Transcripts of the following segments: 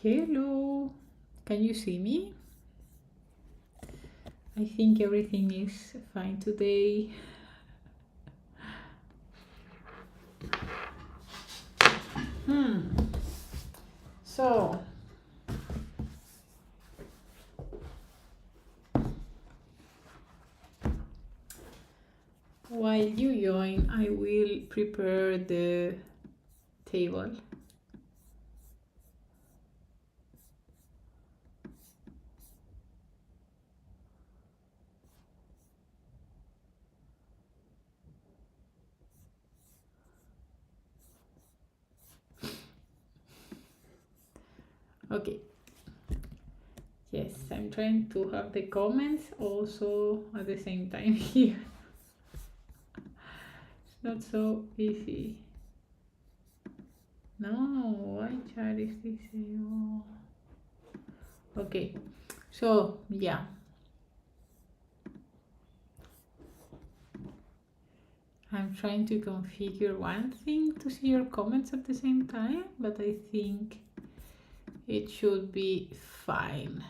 Hello, can you see me? I think everything is fine today. So, while you join, I will prepare the table. Okay. Yes, I'm trying to have the comments also at the same time here. It's not so easy. No, why chat is disabled? Okay, so yeah. I'm trying to configure one thing to see your comments at the same time, but I think it should be fine.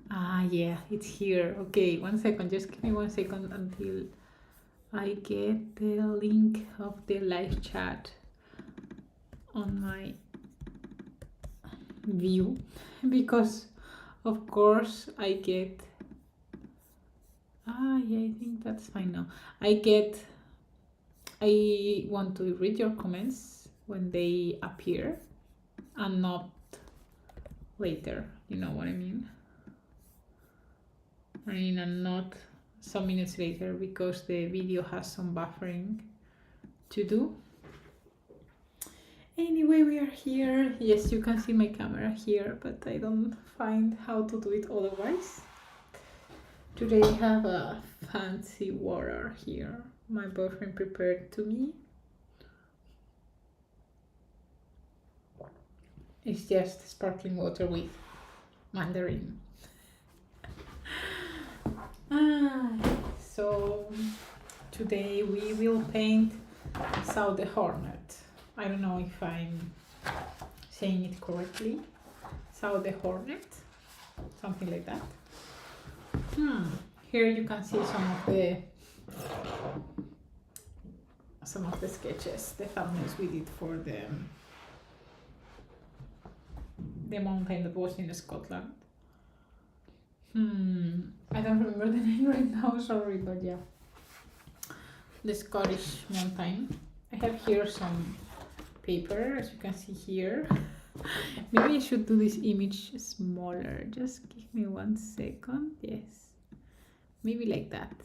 Ah, yeah, it's here. Okay, 1 second. Just give me 1 second until I get the link of the live chat on my view, because of course I get... yeah, I think that's fine now. I want to read your comments when they appear and not later, you know what I mean? And not some minutes later, because the video has some buffering to do. Anyway, we are here. Yes, you can see my camera here, but I don't find how to do it otherwise. Today I have a fancy water here. My boyfriend prepared to me. It's just sparkling water with mandarin. So today we will paint Saudehornet. I don't know if I'm saying it correctly. Saudehornet, something like that. Here you can see some of the sketches, the thumbnails we did for the mountain that was in Scotland. I don't remember the name right now, sorry, but yeah, the Scottish mountain. I have here some paper, as you can see here. Maybe I should do this image smaller. Just give me 1 second. Yes, maybe like that.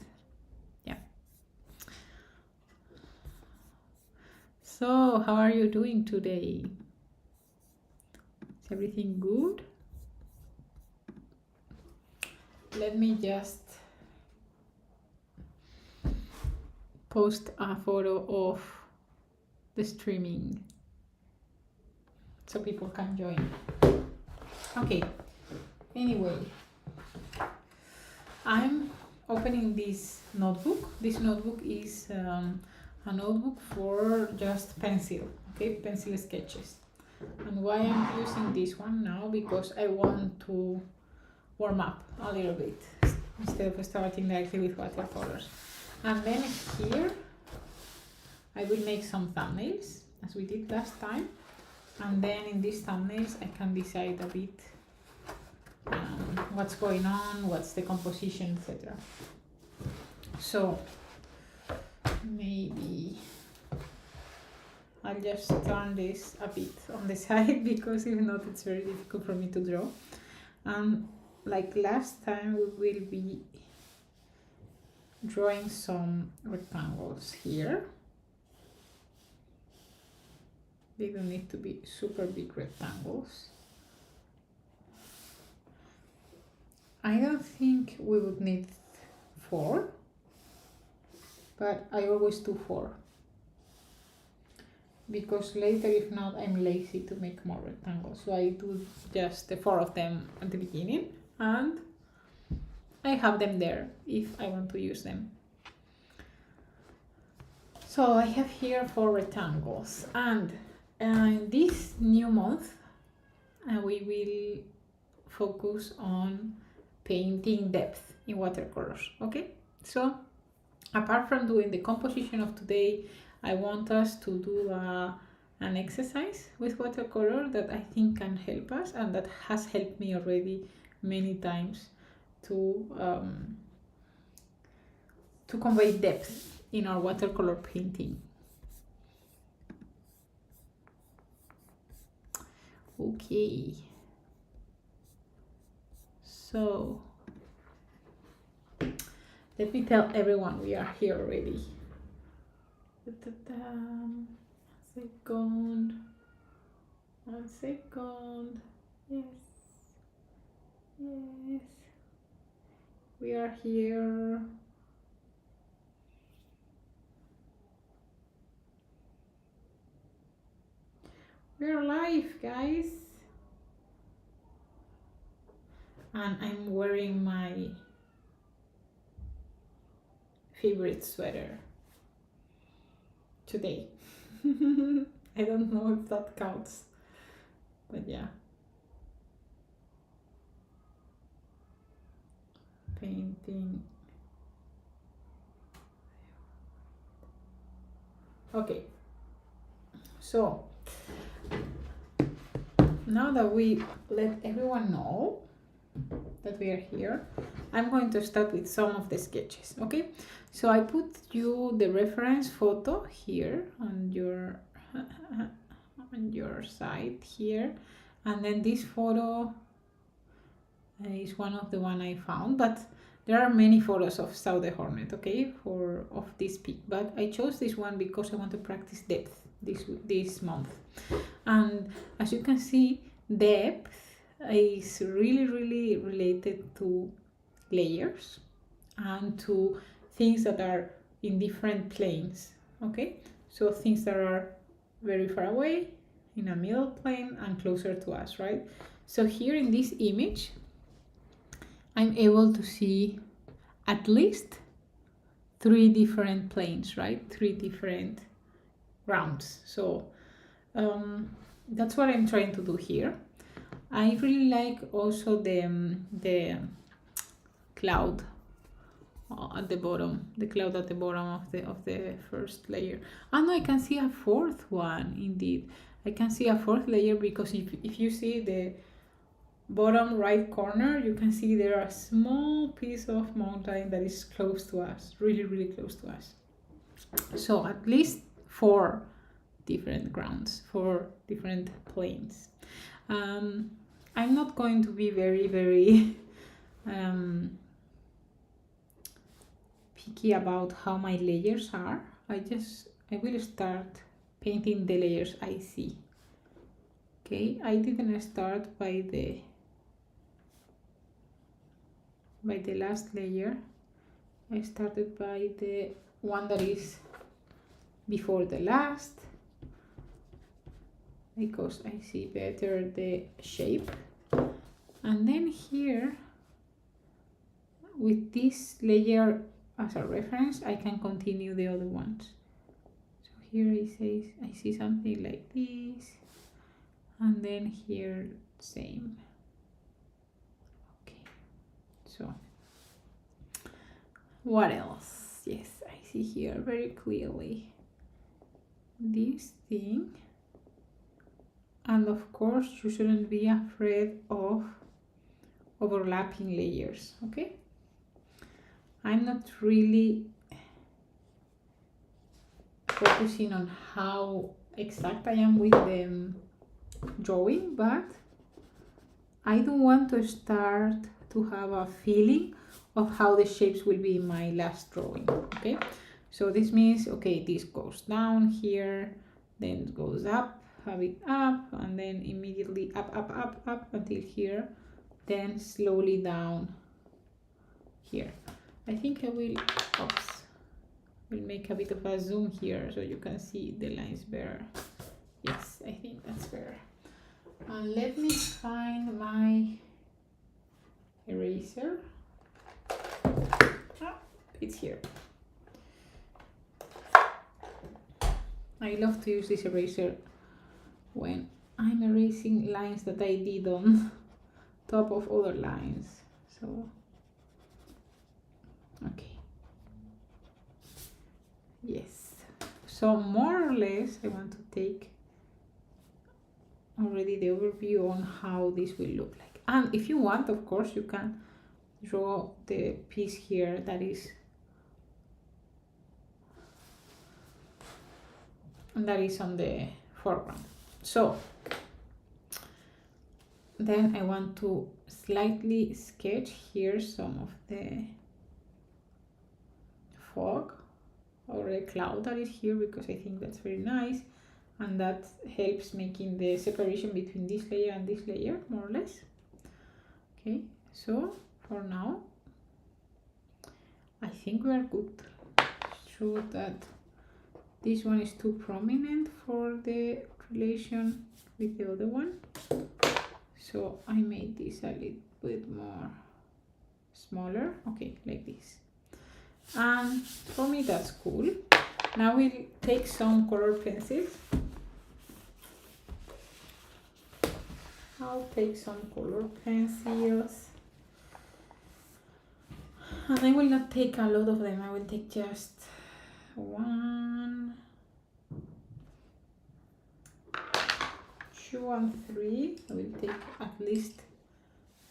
Yeah. So how are you doing today? Is everything good? Let me just post a photo of the streaming so people can join. Okay, anyway, I'm opening this notebook. This notebook is a notebook for just pencil, okay, pencil sketches. And why I'm using this one now, because I want to warm up a little bit instead of starting directly with watercolors. And then here I will make some thumbnails as we did last time, and then in these thumbnails I can decide a bit what's going on, what's the composition, etc. So maybe I'll just turn this a bit on the side, because if not it's very difficult for me to draw. And like last time, we will be drawing some rectangles here. They don't need to be super big rectangles. I don't think we would need 4, but I always do 4, because later, if not, I'm lazy to make more rectangles. So I do just the 4 of them at the beginning, and I have them there if I want to use them. So I have here 4 rectangles, and in this new month and we will focus on painting depth in watercolors. Okay, so apart from doing the composition of today, I want us to do an exercise with watercolor that I think can help us, and that has helped me already many times to convey depth in our watercolor painting. Okay, so let me tell everyone we are here already. One second. Yes, we are here. We're live, guys, and I'm wearing my favorite sweater today. I don't know if that counts, but yeah. Painting. Okay, so now that we let everyone know that we are here, I'm going to start with some of the sketches. Okay, so I put you the reference photo here on your side here, and then this photo is one of the one I found, but there are many photos of Saudehornet, okay, of this peak, but I chose this one because I want to practice depth this month. And as you can see, depth is really related to layers and to things that are in different planes. Okay, so things that are very far away, in a middle plane, and closer to us, right? So here in this image, I'm able to see at least 3 different planes, right? 3 different rounds. So that's what I'm trying to do here. I really like also the cloud at the bottom, the cloud at the bottom of the first layer. And I can see a fourth one, indeed. I can see a fourth layer because if you see the bottom right corner, you can see there are a small piece of mountain that is close to us, really close to us. So at least 4 different grounds, 4 different planes. I'm not going to be very picky about how my layers are. I will start painting the layers I see. Okay, I didn't start by the last layer. I started by the one that is before the last, because I see better the shape. And then here, with this layer as a reference, I can continue the other ones. So here it says I see something like this, and then here same. Okay, so what else? Yes, I see here very clearly this thing. And of course, you shouldn't be afraid of overlapping layers, okay? I'm not really focusing on how exact I am with the drawing, but I don't want to start to have a feeling of how the shapes will be in my last drawing, okay? So this means, okay, this goes down here, then it goes up, have it up, and then immediately up until here, then slowly down here. I think I will make a bit of a zoom here so you can see the lines better. Yes, I think that's better. And let me find my eraser. It's here. I love to use this eraser when I'm erasing lines that I did on top of other lines. So, okay. Yes. So more or less, I want to take already the overview on how this will look like. And if you want, of course, you can draw the piece here that is on the foreground. So then I want to slightly sketch here some of the fog or a cloud that is here, because I think that's very nice, and that helps making the separation between this layer and this layer, more or less. Okay, so for now I think we are good. It's true that this one is too prominent for the relation with the other one, so I made this a little bit more smaller, okay, like this. And for me that's cool. Now we'll take some color pencils. I'll take some color pencils, and I will not take a lot of them. I will take just 1, 2, and 3. I will take at least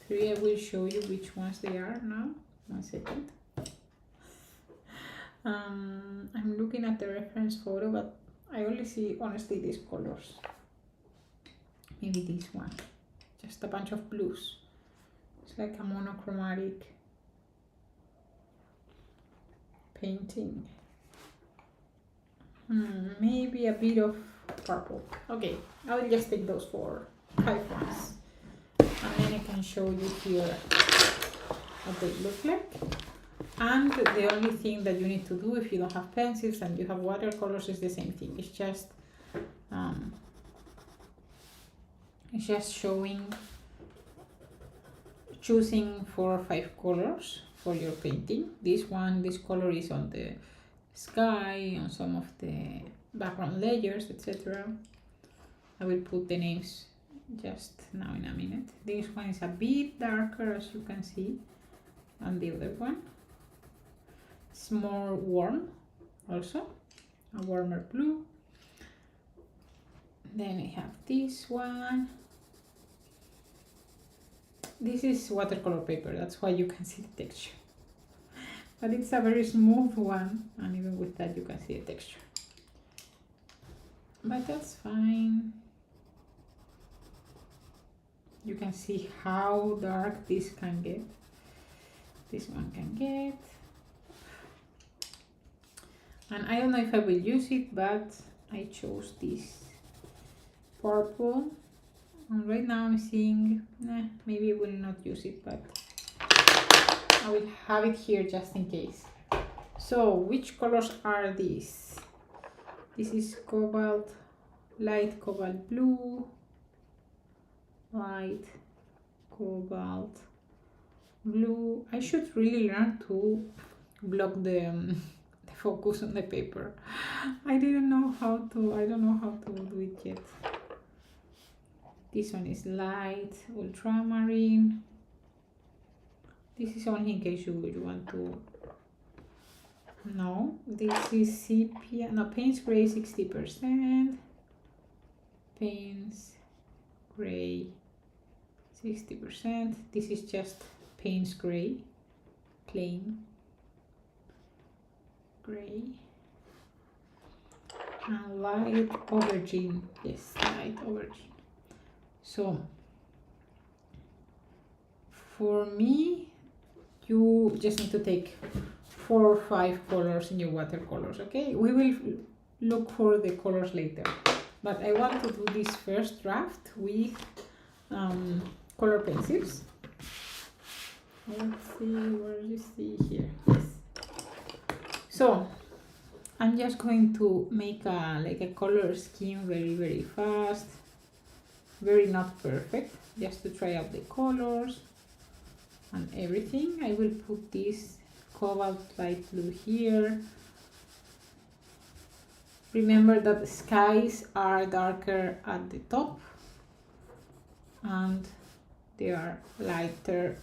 3. I will show you which ones they are now. 1 second. I'm looking at the reference photo, but I only see honestly these colors. Maybe this one. Just a bunch of blues. It's like a monochromatic painting. Maybe a bit of purple. Okay, I will just take those 5 ones, and then I can show you here what they look like. And the only thing that you need to do if you don't have pencils and you have watercolors is the same thing. It's just choosing 4 or 5 colors for your painting. This color is on the sky, on some of the background layers, etc. I will put the names just now in a minute. This one is a bit darker, as you can see, and the other one is more warm, also a warmer blue. Then I have this one. This is watercolor paper, that's why you can see the texture. But it's a very smooth one, and even with that you can see the texture. But that's fine. You can see how dark this can get. This one can get. And I don't know if I will use it, but I chose this purple. And right now I'm seeing, maybe I will not use it, but I will have it here just in case. So which colors are these? This is cobalt, light cobalt blue, light cobalt blue. I should really learn to block the focus on the paper. I don't know how to do it yet. This one is light ultramarine. This is only in case you want to know. This is sepia, no, Payne's gray 60%. Payne's gray 60%. This is just Payne's gray, plain gray. And light aubergine, yes, light aubergine. So for me, you just need to take 4 or 5 colors in your watercolors, okay? We will look for the colors later, but I want to do this first draft with color pencils. Let's see, where do you see here? Yes. So I'm just going to make a color scheme very fast, very not perfect, just to try out the colors and everything. I will put this cobalt light blue here. Remember that the skies are darker at the top and they are lighter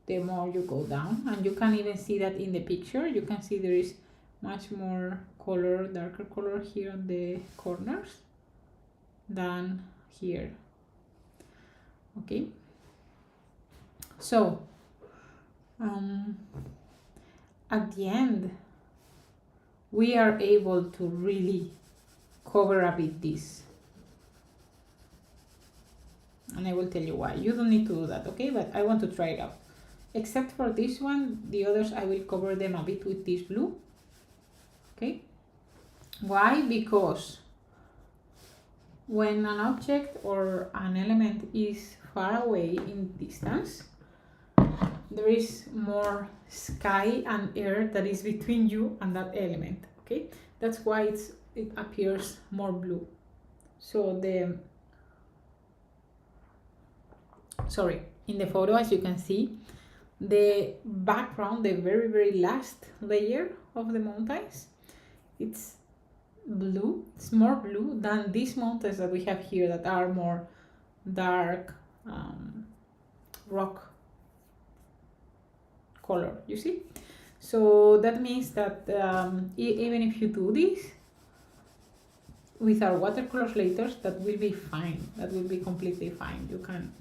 the more you go down, and you can even see that in the picture. You can see there is much more color, darker color here on the corners than here. Okay, so at the end we are able to really cover a bit this, and I will tell you why. You don't need to do that, okay, but I want to try it out. Except for this one, the others I will cover them a bit with this blue. Okay, why? Because when an object or an element is far away in distance, there is more sky and air that is between you and that element. Okay, that's why it appears more blue. So in the photo, as you can see, the background, the very last layer of the mountains, it's blue. It's more blue than these mountains that we have here that are more dark rock color, you see. So that means that even if you do this with our watercolors later, that will be fine. That will be completely fine. You can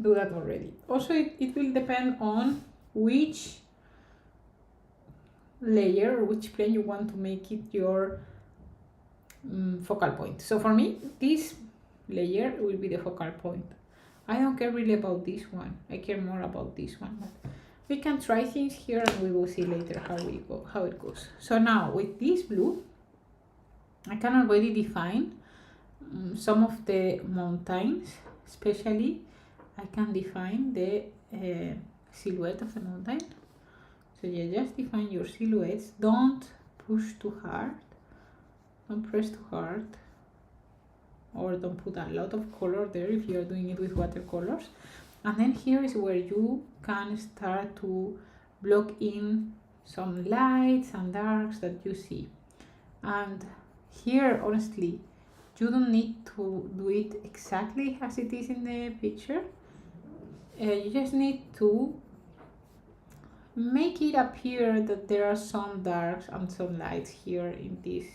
do that already. Also, it will depend on which layer or which plane you want to make it your focal point. So for me, this layer will be the focal point. I don't care really about this one. I care more about this one. But we can try things here and we will see later how it goes. So now with this blue, I can already define some of the mountains, especially I can define the silhouette of the mountain. So you just define your silhouettes. Don't push too hard. Don't press too hard. Or don't put a lot of color there if you are doing it with watercolors. And then here is where you can start to block in some lights and darks that you see. And here, honestly, you don't need to do it exactly as it is in the picture. You just need to make it appear that there are some darks and some lights here in these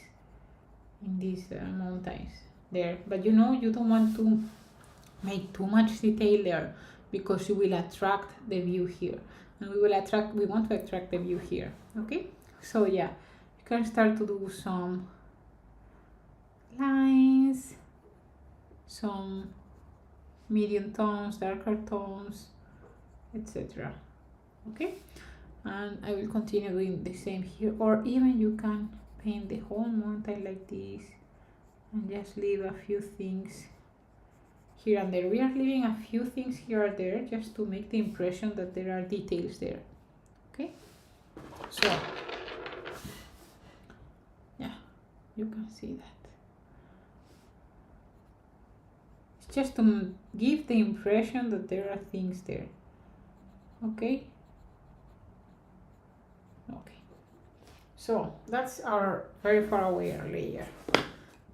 mountains there. But you know, you don't want to make too much detail there because you will attract the view here, and we want to attract the view here. Okay, so yeah, you can start to do some lines, some medium tones, darker tones, etc. Okay, and I will continue doing the same here, or even you can paint the whole mountain like this and just leave a few things here and there. We are leaving a few things here or there just to make the impression that there are details there. Okay, so yeah, you can see that. Just to give the impression that there are things there. Okay, so that's our very far away layer.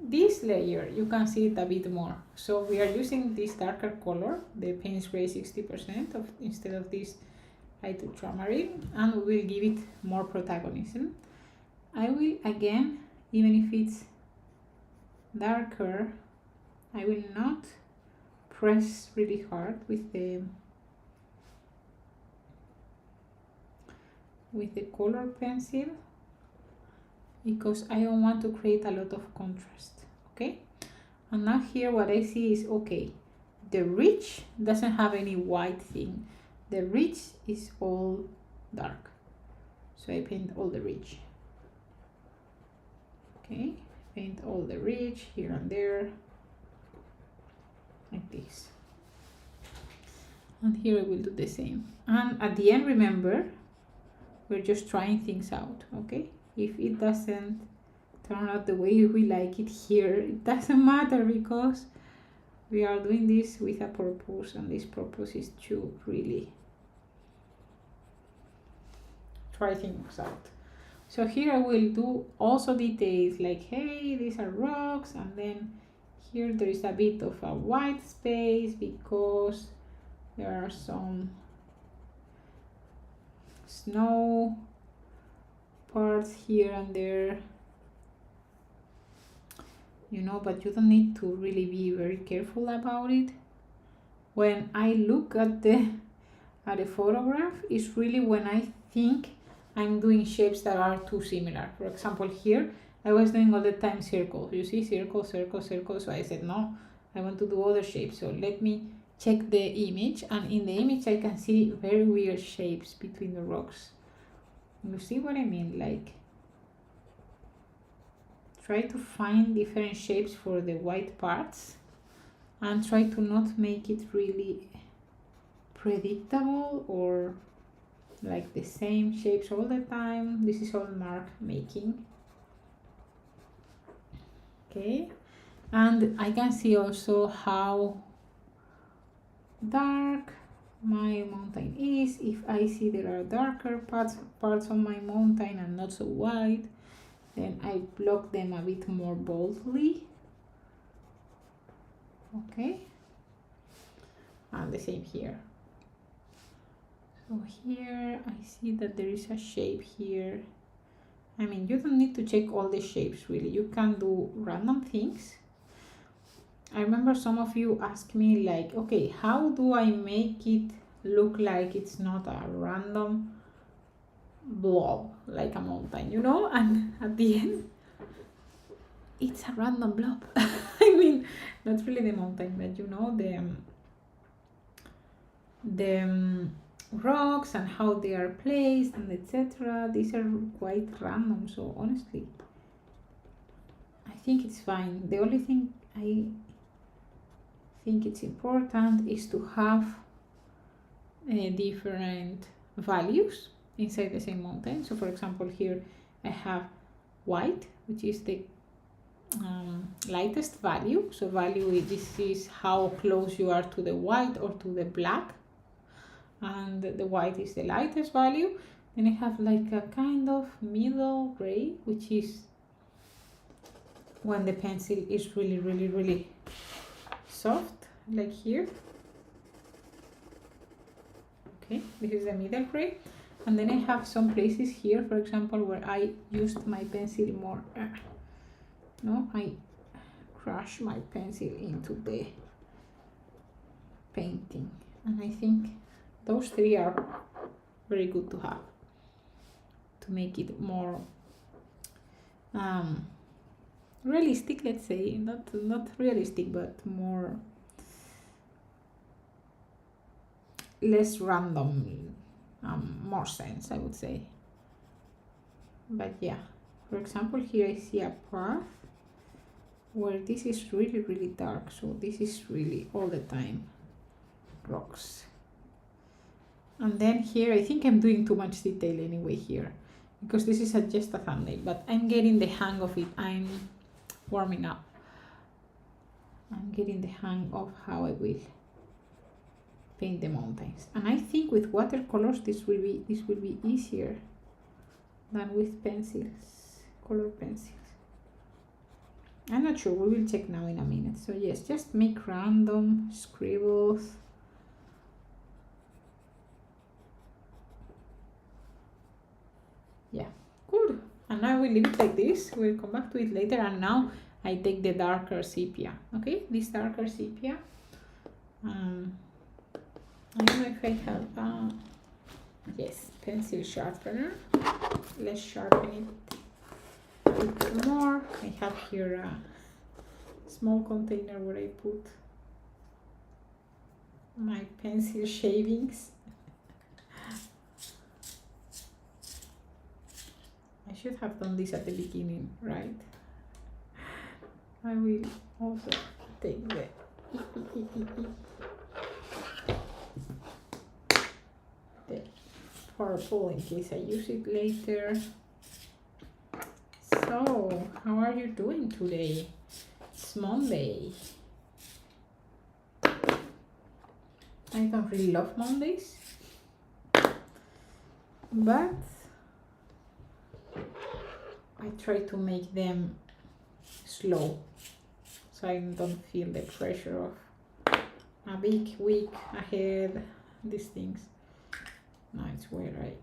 This layer, you can see it a bit more. So we are using this darker color, the Payne's Gray 60% instead of this light ultramarine, and we will give it more protagonism. I will again, even if it's darker, I will not press really hard with the color pencil because I don't want to create a lot of contrast. Okay, and now here what I see is, okay, the ridge doesn't have any white thing. The ridge is all dark, so I paint all the ridge. Okay, paint all the ridge here and there like this, and here I will do the same. And at the end, remember, we're just trying things out. Okay, if it doesn't turn out the way we like it here, it doesn't matter because we are doing this with a purpose, and this purpose is to really try things out. So here I will do also details like, hey, these are rocks, and then here there is a bit of a white space because there are some snow parts here and there, you know, but you don't need to really be very careful about it. When I look at the photograph, it's really when I think I'm doing shapes that are too similar. For example, here I was doing all the time circles. You see, circle, circle, circle. So I said, no, I want to do other shapes. So let me check the image, and in the image I can see very weird shapes between the rocks. You see what I mean? Like, try to find different shapes for the white parts and try to not make it really predictable or like the same shapes all the time. This is all mark making. Okay, and I can see also how dark my mountain is. If I see there are darker parts on my mountain and not so white, then I block them a bit more boldly. Okay, and the same here. So here I see that there is a shape here. I mean, you don't need to check all the shapes really. You can do random things. I remember some of you asked me like, okay, how do I make it look like it's not a random blob like a mountain, you know? And at the end, it's a random blob. I mean, not really the mountain, but you know, the rocks and how they are placed and etc. These are quite random, so honestly I think it's fine. The only thing I think it's important is to have different values inside the same mountain. So for example, here I have white, which is the lightest value. So value, this is how close you are to the white or to the black, and the white is the lightest value. Then I have like a kind of middle gray, which is when the pencil is really, really, really soft, like here. Okay, this is the middle gray. And then I have some places here, for example, where I used my pencil more. No, I crush my pencil into the painting, and I think those three are very good to have to make it more realistic, let's say. Not realistic, but more less random, more sense, I would say. But yeah, for example, here I see a path where this is really, really dark, so this is really all the time rocks. And then here I think I'm doing too much detail anyway here, because this is just a thumbnail, but I'm getting the hang of it. I'm warming up. I'm getting the hang of how I will paint the mountains. And I think with watercolors this will be easier than with pencils, color pencils. I'm not sure, we will check now in a minute. So yes, just make random scribbles. Yeah, good. And now we leave it like this. We'll come back to it later. And now I take the darker sepia. Okay, this darker sepia. I don't know if I have yes, pencil sharpener. Let's sharpen it a bit more. I have here a small container where I put my pencil shavings. I should have done this at the beginning, right? I will also take the purple in case I use it later. So, how are you doing today? It's Monday. I don't really love Mondays, but I try to make them slow so I don't feel the pressure of a big week ahead, these things. Now it's where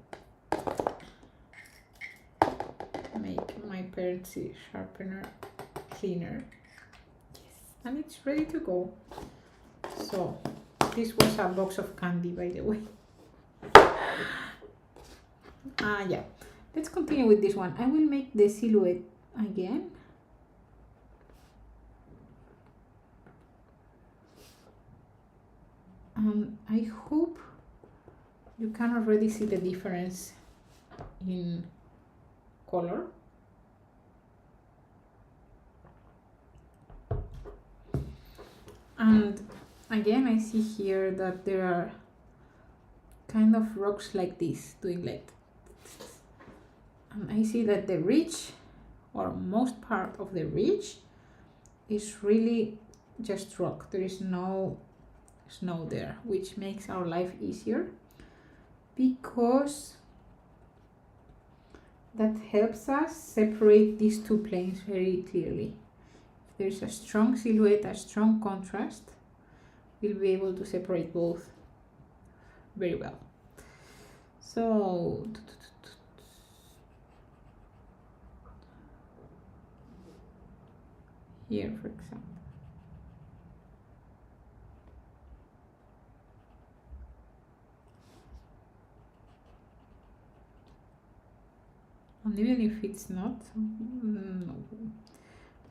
I make my pencil sharpener cleaner. Yes, and it's ready to go. So this was a box of candy, by the way. Yeah, let's continue with this one. I will make the silhouette again. I hope you can already see the difference in color. And again, I see here that there are kind of rocks like this, doing like, and I see that the ridge, or most part of the ridge, is really just rock. There is no snow there, which makes our life easier, because that helps us separate these two planes very clearly. If there's a strong silhouette, a strong contrast, we'll be able to separate both very well. So here, for example, and even if it's not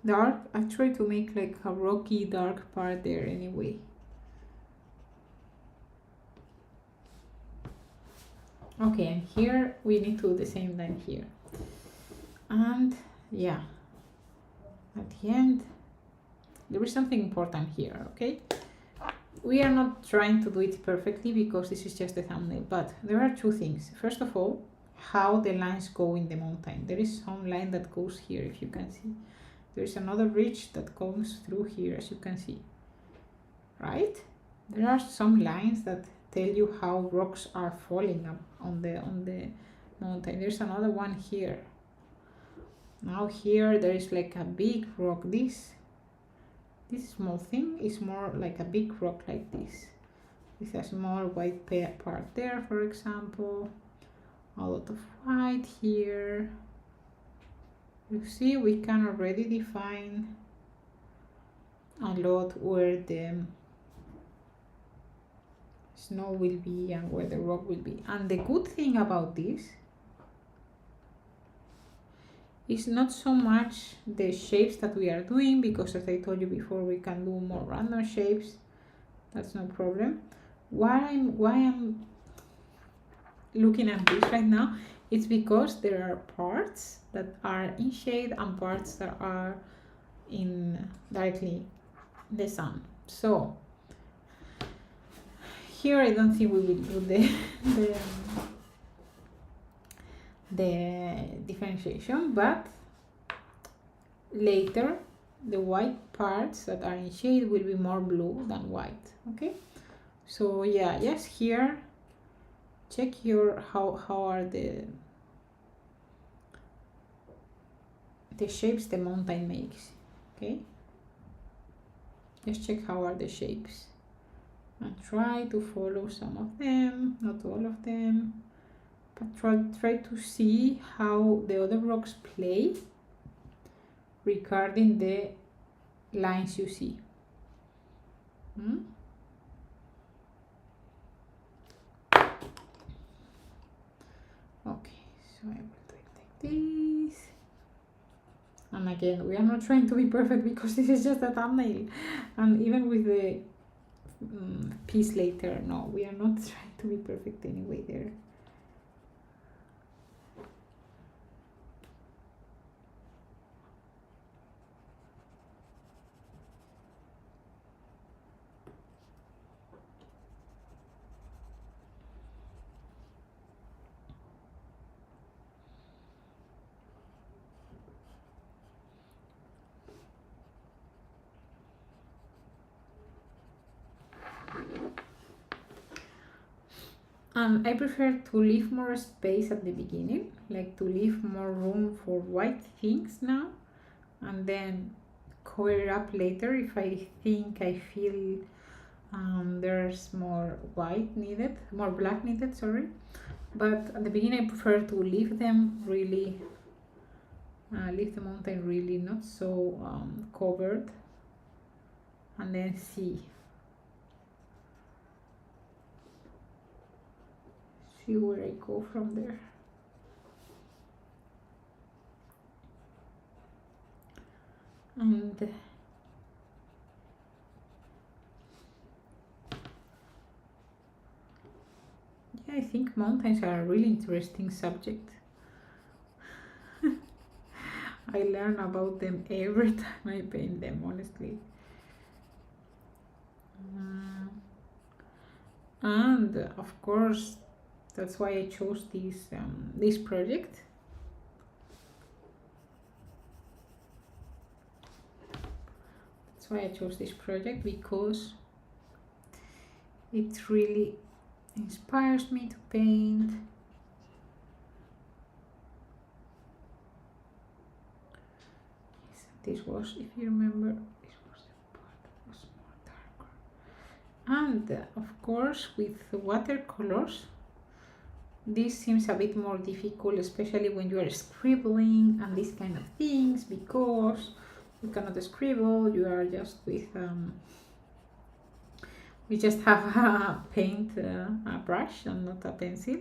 dark, I try to make like a rocky dark part there anyway. Okay, and here we need to do the same thing here. And yeah, at the end, there is something important here, okay? We are not trying to do it perfectly because this is just a thumbnail, but there are two things. First of all, how the lines go in the mountain. There is some line that goes here, if you can see. There is another ridge that comes through here, as you can see, right? There are some lines that tell you how rocks are falling up on the mountain. There's another one here. Now here there is like a big rock. This small thing is more like a big rock like this. With a small white part there, for example. A lot of white here. You see, we can already define a lot where the snow will be and where the rock will be. And the good thing about this is not so much the shapes that we are doing, because as I told you before, we can do more random shapes. That's no problem. Why I'm looking at this right now, it's because there are parts that are in shade and parts that are in directly the sun. So here I don't think we will do the differentiation, but later the white parts that are in shade will be more blue than white. Okay, so yeah, yes, here check your how are the shapes the mountain makes. Okay, just check how are the shapes and try to follow some of them, not all of them, but try to see how the other rocks play regarding the lines you see. Okay, so I will do it like this. And again, we are not trying to be perfect because this is just a thumbnail. And even with the piece later, no, we are not trying to be perfect anyway there. I prefer to leave more space at the beginning, like to leave more room for white things now, and then cover it up later if I think I feel there's more white needed, more black needed, sorry. But at the beginning I prefer to leave them really, leave the mountain really not so covered, and then see where I go from there. And yeah, I think mountains are a really interesting subject. I learn about them every time I paint them, honestly. And of course, that's why I chose this project. That's why I chose this project, because it really inspires me to paint. This was, if you remember, this was the part that was more darker. And of course, with watercolors, this seems a bit more difficult, especially when you are scribbling and these kind of things, because you cannot scribble, you are just with we just have a paint a brush and not a pencil.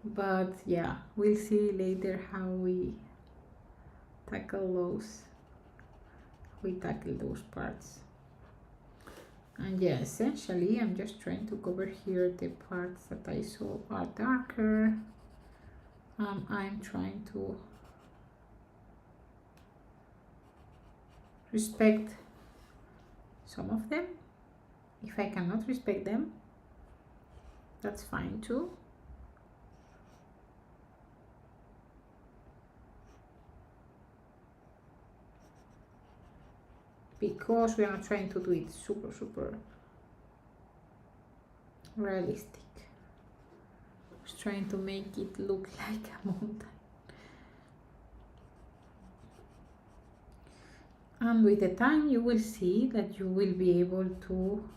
But yeah, we'll see later how we tackle those parts. And yeah, essentially I'm just trying to cover here the parts that I saw are darker. I'm trying to respect some of them. If I cannot respect them, that's fine too. Because we are not trying to do it super realistic. Just trying to make it look like a mountain. And with the time you will see that you will be able to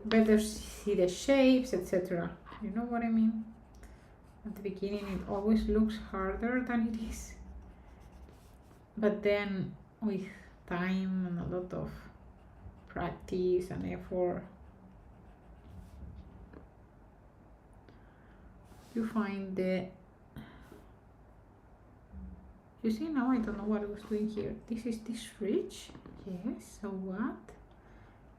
better see the shapes, etc. You know what I mean? At the beginning it always looks harder than it is. But then with time and a lot of practice and effort, you find the... You see, now I don't know what I was doing here. This is this ridge. Yes, so what?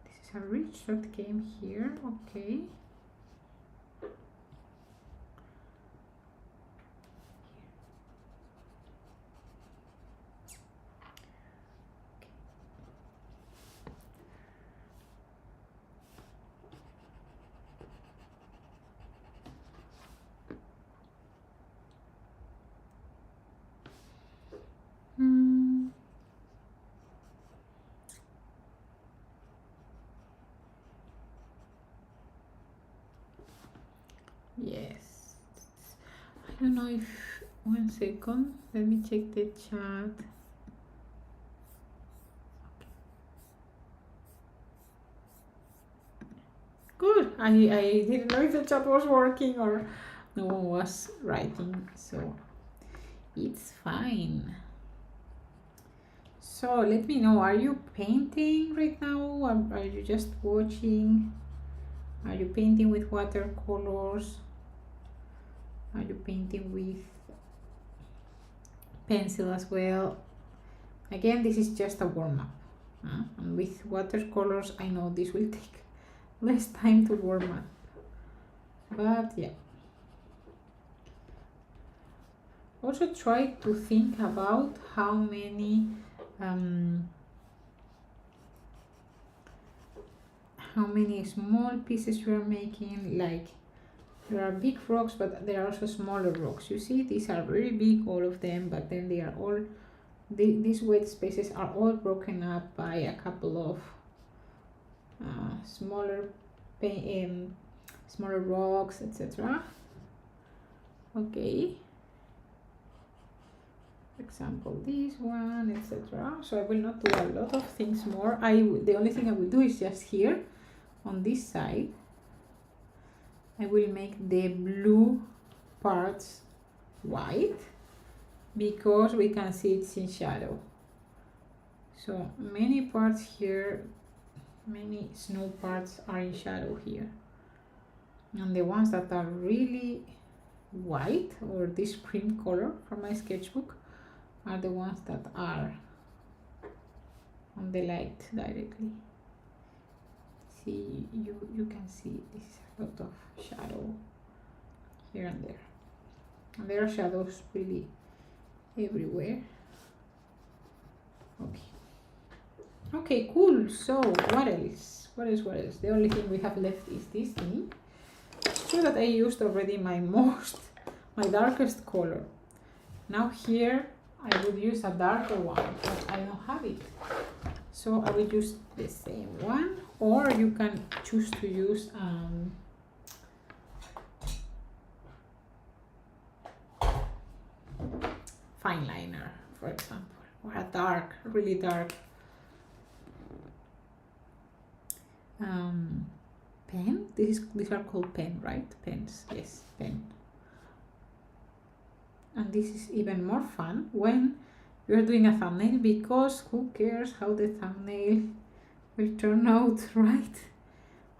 This is a ridge that came here. Okay. Yes. I don't know if... One second. Let me check the chat. Good. I didn't know if the chat was working or no one was writing, so it's fine. So let me know, are you painting right now, or are you just watching? Are you painting with watercolors? Are you painting with pencil as well? Again, this is just a warm-up. And with watercolors, I know this will take less time to warm up. But yeah. Also try to think about how many small pieces you are making. Like, there are big rocks, but there are also smaller rocks. You see, these are very big, all of them, but then they are all, these white spaces are all broken up by a couple of smaller rocks, etc. Okay. for example this one, etc. So I will not do a lot of things more. The only thing I will do is just here on this side I will make the blue parts white because we can see it's in shadow. So many parts here, many snow parts are in shadow here, and the ones that are really white or this cream color from my sketchbook are the ones that are on the light directly. See, you can see this is a lot of shadow here and there, and there are shadows really everywhere. Okay, cool. So what else? The only thing we have left is this thing, so that I used already my darkest color. Now here I would use a darker one, but I don't have it, so I will use the same one, or you can choose to use fine liner, for example, or a dark, really dark pen. These are called pen, right? Pens, yes, pen. And this is even more fun when you're doing a thumbnail, because who cares how the thumbnail will turn out, right?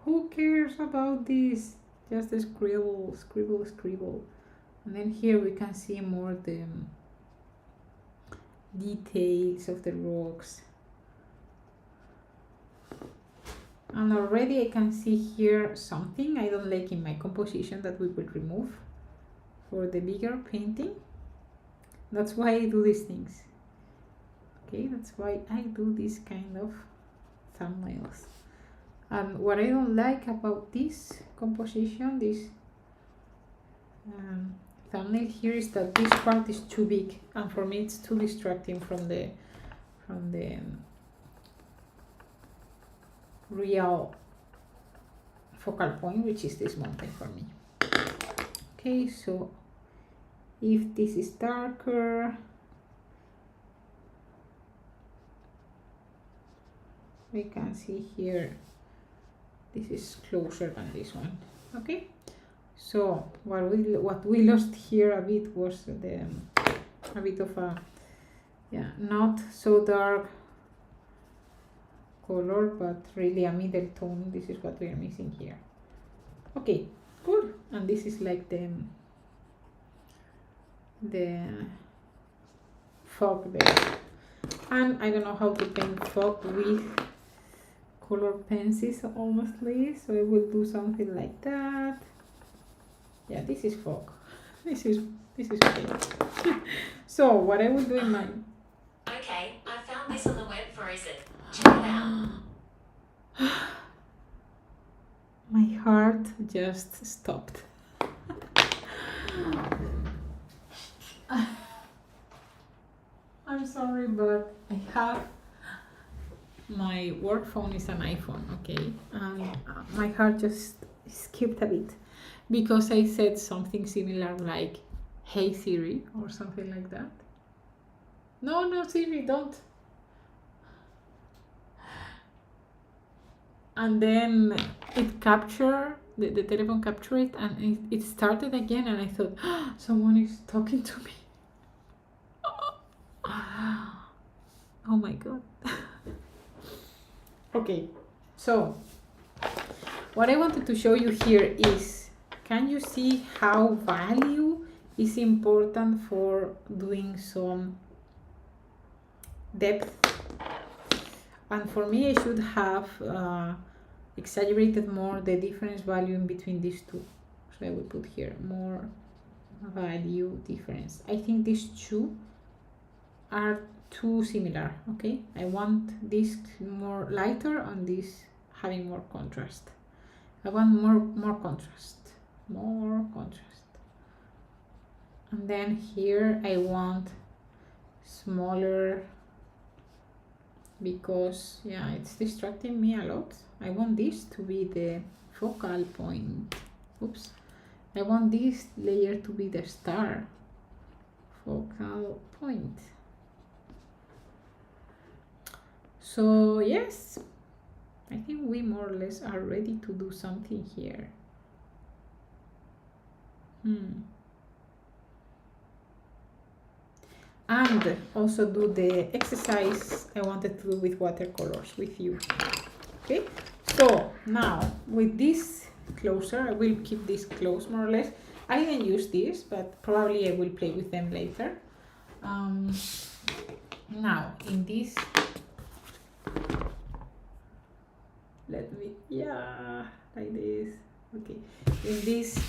Who cares about this? Just a scribble. And then here we can see more the details of the rocks. And already I can see here something I don't like in my composition that we will remove for the bigger painting. That's why I do these things. Okay, that's why I do this kind of thumbnails. And what I don't like about this composition, this thumbnail here, is that this part is too big, and for me it's too distracting from the real focal point, which is this mountain for me. Okay, so if this is darker, we can see here this is closer than this one. Okay, so what we lost here a bit was a bit of a not so dark color, but really a middle tone. This is what we are missing here. Okay, good. And this is like the fog there. And I don't know how to paint fog with color pencils, honestly, so I will do something like that. Yeah, this is fog. This is okay. So what I will do in my... Okay, I found this on the web for it. Check it out. My heart just stopped. I'm sorry, but I have my work phone is an iPhone, okay, and my heart just skipped a bit because I said something similar like "Hey Siri" or something like that. No, Siri, don't. And then it captured, the telephone captured it, and it started again, and I thought, oh, someone is talking to me. Oh my god. Okay, so what I wanted to show you here is, can you see how value is important for doing some depth? And for me, I should have exaggerated more the difference value in between these two. So I will put here more value difference. I think these two are too similar. Okay, I want this more lighter and this having more contrast. I want more contrast. And then here I want smaller, because yeah, it's distracting me a lot. I want this to be the focal point. Oops. I want this layer to be the star focal point. So yes, I think we more or less are ready to do something here. And also do the exercise I wanted to do with watercolors with you. Okay, so now with this closer, I will keep this close more or less. I didn't use this, but probably I will play with them later. Now in this, let me, yeah, like this. Okay, in this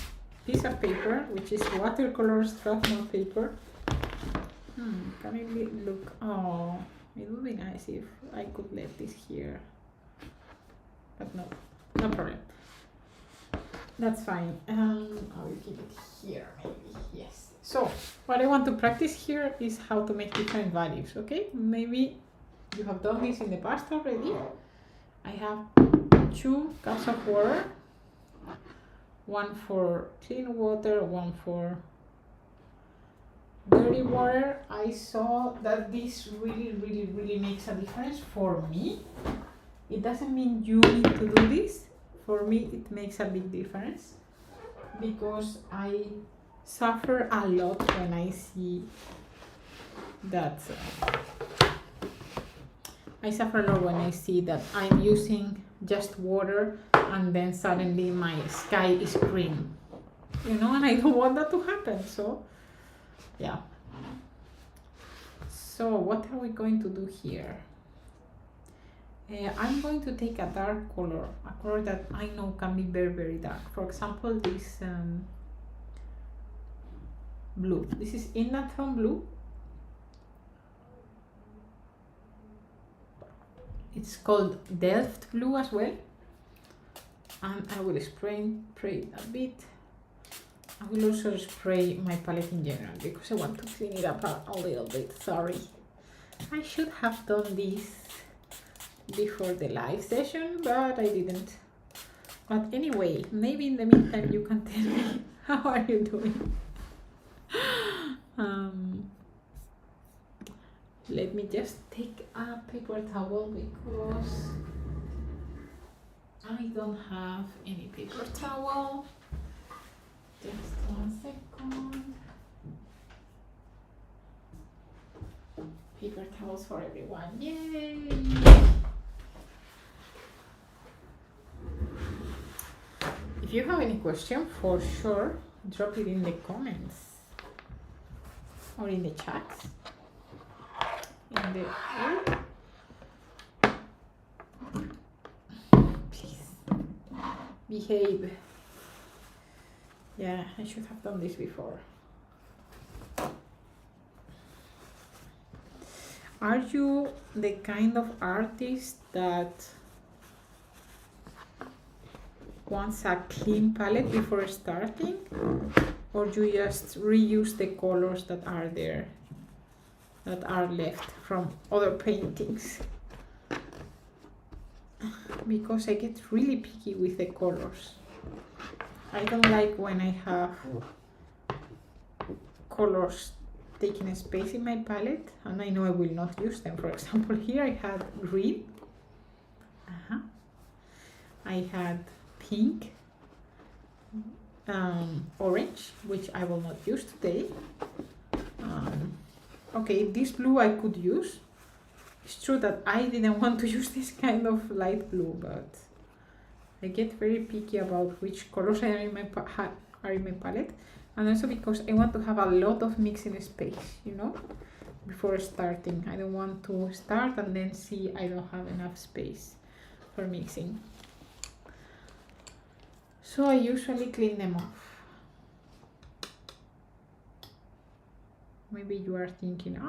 piece of paper, which is watercolors strathmore paper. Can I look? Oh, it would be nice if I could let this here, but no problem. That's fine. I will keep it here, maybe. Yes. So what I want to practice here is how to make different values. Okay, maybe you have done this in the past already. I have 2 cups of water, one for clean water, one for dirty water. I saw that this really makes a difference for me. It doesn't mean you need to do this. For me, it makes a big difference because I suffer a lot when I see that. I suffer a lot when I see that I'm using just water and then suddenly my sky is green, you know, and I don't want that to happen. So yeah. So what are we going to do here? I'm going to take a dark color, a color that I know can be very dark. For example, this blue. This is Inatron blue. It's called Delft blue as well. And I will spray it a bit. I will also spray my palette in general because I want to clean it up a little bit. Sorry. I should have done this before the live session, but I didn't. But anyway, maybe in the meantime you can tell me how are you doing. Let me just take a paper towel because I don't have any paper towel. Just 1 second. Paper towels for everyone. Yay! If you have any question, for sure, drop it in the comments or in the chat. Please behave. Yeah, I should have done this before. Are you the kind of artist that wants a clean palette before starting, or do you just reuse the colors that are there, that are left from other paintings? Because I get really picky with the colors. I don't like when I have colors taking a space in my palette and I know I will not use them. For example, here I had green, I had pink, orange, which I will not use today. Okay, this blue I could use. It's true that I didn't want to use this kind of light blue, but I get very picky about which colors are in my palette, and also because I want to have a lot of mixing space, you know, before starting. I don't want to start and then see I don't have enough space for mixing. So I usually clean them off. Maybe you are thinking,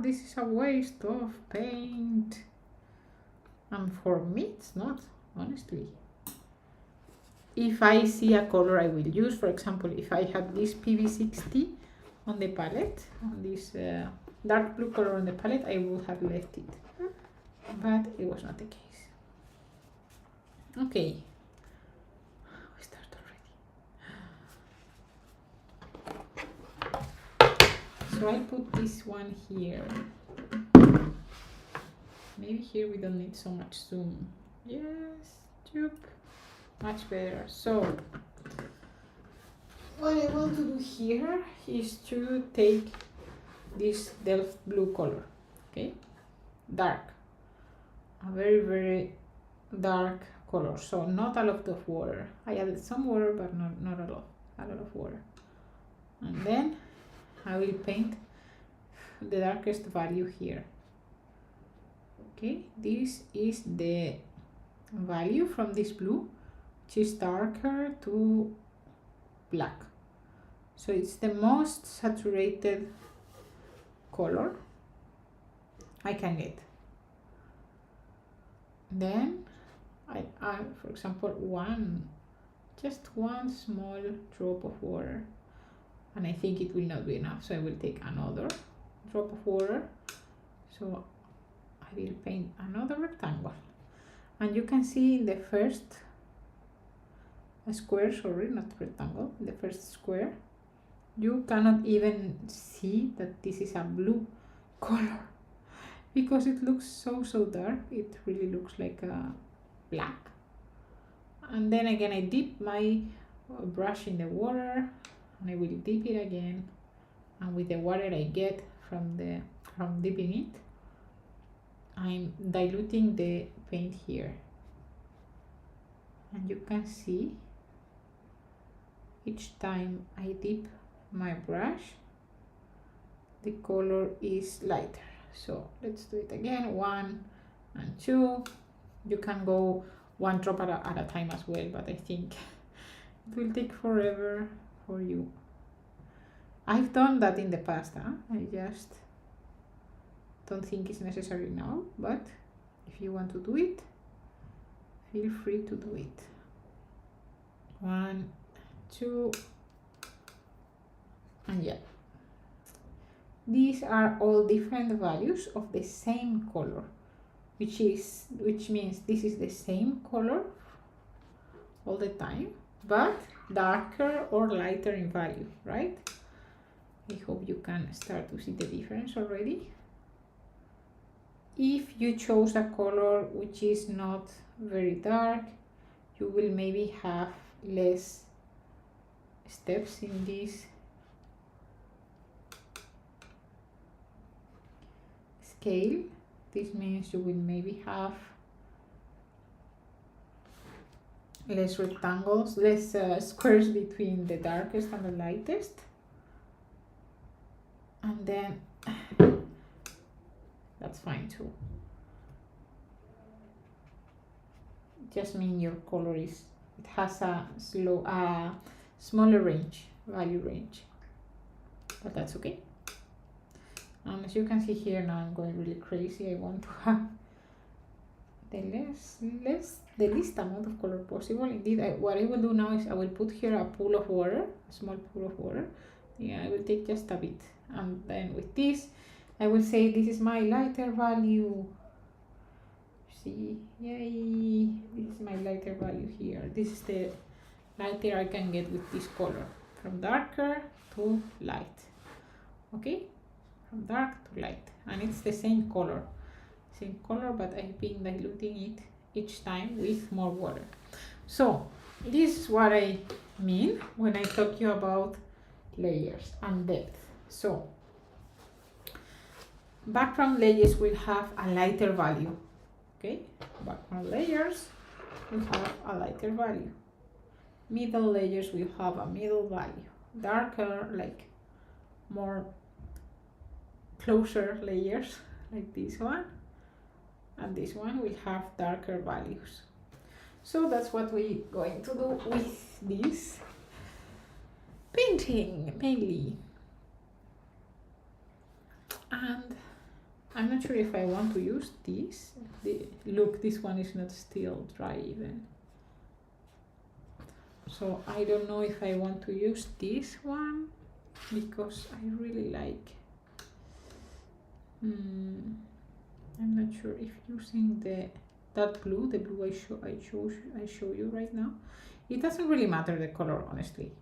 this is a waste of paint. And for me, it's not, honestly. If I see a color I will use, for example, if I have this PV60 on the palette, on this dark blue color on the palette, I would have left it. But it was not the case. Okay. We start already. So I put this one here. Maybe here we don't need so much zoom. Yes, much better. So what I want to do here is to take this Delft blue color, okay, dark, a very, very dark color. So not a lot of water. I added some water, but not a lot of water. And then I will paint the darkest value here. Okay, this is the value from this blue, which is darker to black. So it's the most saturated color I can get. Then I add, for example, just one small drop of water, and I think it will not be enough, so I will take another drop of water. So I will paint another rectangle, and you can see in the first square, sorry, not rectangle, the first square, you cannot even see that this is a blue color because it looks so dark. It really looks like a black. And then again I dip my brush in the water, and I will dip it again, and with the water I get from dipping it, I'm diluting the paint here, and you can see each time I dip my brush the color is lighter. So let's do it again, 1 and 2. You can go one drop at a time as well, but I think it will take forever for you. I've done that in the past, I just don't think it's necessary now, but if you want to do it, feel free to do it. 1, 2, and yeah. These are all different values of the same color, which means this is the same color all the time, but darker or lighter in value, right? I hope you can start to see the difference already. If you chose a color which is not very dark, you will maybe have less steps in this scale. This means you will maybe have less rectangles, less squares between the darkest and the lightest. And then that's fine too. Just mean your color it has a smaller value range, but that's okay. As you can see here, now I'm going really crazy. I want to have the least amount of color possible. Indeed, what I will do now is I will put here a pool of water, a small pool of water. Yeah, I will take just a bit, and then with this I will say this is my lighter value. See, yay, this is my lighter value here. This is the lighter I can get with this color, from darker to light. Okay, from dark to light, and it's the same color, but I've been diluting it each time with more water. So this is what I mean when I talk you about layers and depth. So background layers will have a lighter value. Okay, background layers will have a lighter value. Middle layers will have a middle value. Darker, like more closer layers, like this one, and this one will have darker values. So that's what we're going to do with this painting mainly. And I'm not sure if I want to use this. Look, this one is not still dry even. So I don't know if I want to use this one because I really like. I'm not sure if using that blue, the blue I show you right now. It doesn't really matter the color, honestly.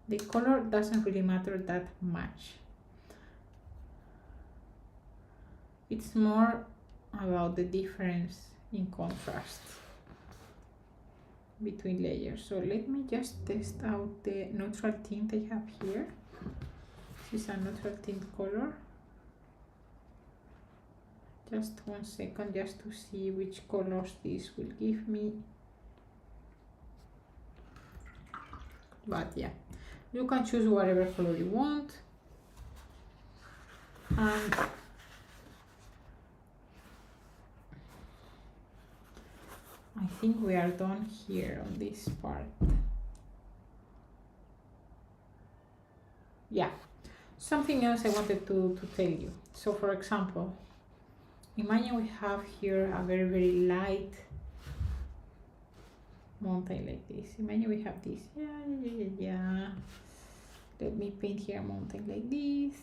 The color doesn't really matter that much. It's more about the difference in contrast between layers. So let me just test out the neutral tint I have here. This is a neutral tint color. Just 1 second, just to see which colors this will give me. But yeah, you can choose whatever color you want. And I think we are done here on this part. Yeah, something else I wanted to tell you. So for example, imagine we have here a very light mountain like this. Imagine we have this. Yeah. Let me paint here a mountain like this.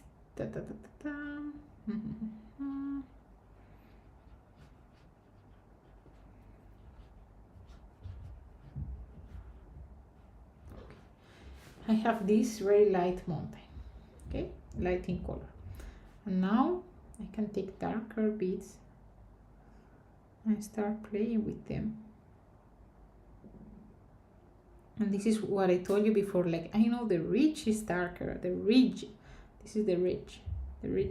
I have this very light mountain, okay, light in color, and now I can take darker beads and start playing with them. And this is what I told you before, like I know the ridge is darker, the ridge, this is the ridge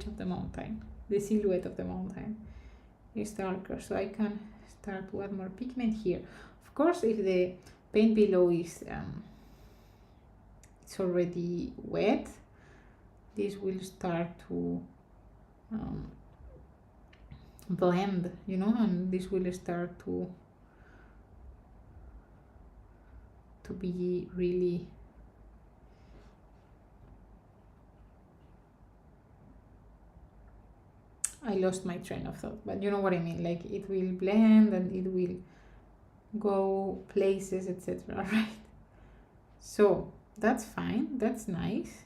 of the mountain, the silhouette of the mountain is darker, so I can start to add more pigment here. Of course, if the paint below is it's already wet, this will start to blend, you know, and this will start to be really I lost my train of thought, but you know what I mean, like it will blend and it will go places, etc. Right? So that's fine, that's nice,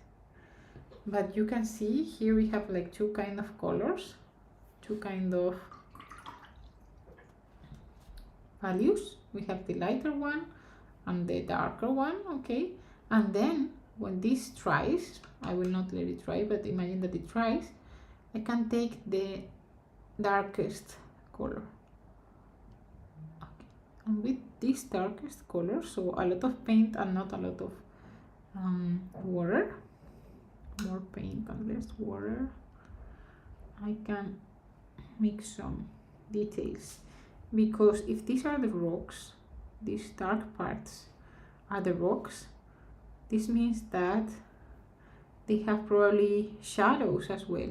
but you can see here we have like two kind of colors, two kind of values. We have the lighter one and the darker one, okay, and then when this dries, I will not let it dry, but imagine that it dries, I can take the darkest color, okay. And with this darkest color, so a lot of paint and not a lot of water, more paint and less water, I can make some details, because if these are the rocks, these dark parts are the rocks, this means that they have probably shadows as well,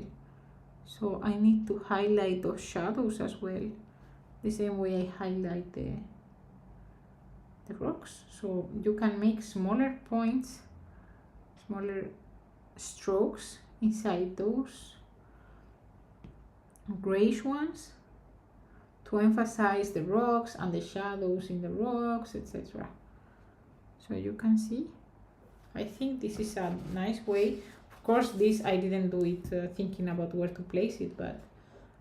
so I need to highlight those shadows as well, the same way I highlight the rocks. So you can make smaller points, smaller strokes inside those grayish ones to emphasize the rocks and the shadows in the rocks, etc. So you can see, I think this is a nice way. Of course, this I didn't do it thinking about where to place it, but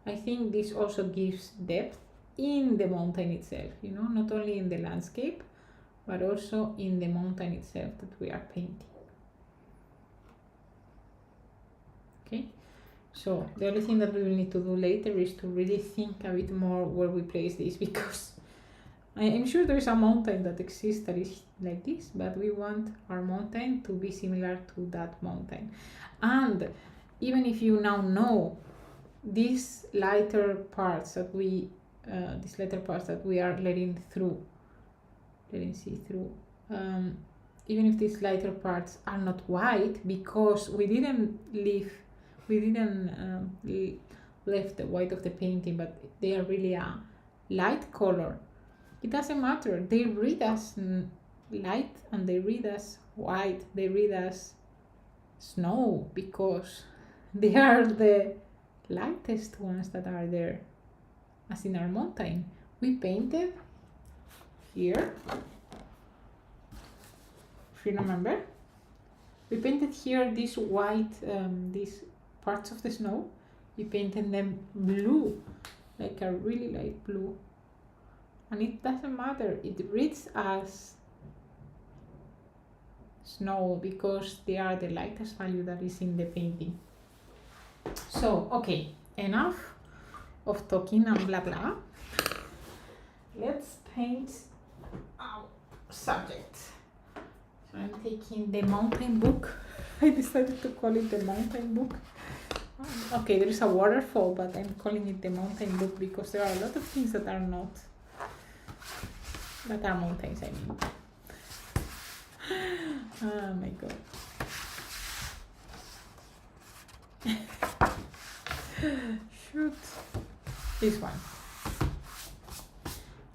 I think this also gives depth in the mountain itself, you know, not only in the landscape, but also in the mountain itself that we are painting. Okay, so the only thing that we will need to do later is to really think a bit more where we place this, because I'm sure there is a mountain that exists that is like this, but we want our mountain to be similar to that mountain. And even if you now know these lighter parts that we are letting see through, even if these lighter parts are not white, because we didn't left the white of the painting, but they are really a light color, it doesn't matter, they read as light and they read as white, they read as snow, because they are the lightest ones that are there. As in our mountain, we painted here, if you remember, we painted here this white, these parts of the snow, we painted them blue, like a really light blue, and it doesn't matter, it reads as snow because they are the lightest value that is in the painting. So okay, enough of talking and blah blah, let's paint our subject. So I'm taking the mountain book. I decided to call it the mountain book. Okay, there is a waterfall, but I'm calling it the mountain book because there are a lot of things that are not, that are mountains, I mean. Oh my god. Shoot. This one.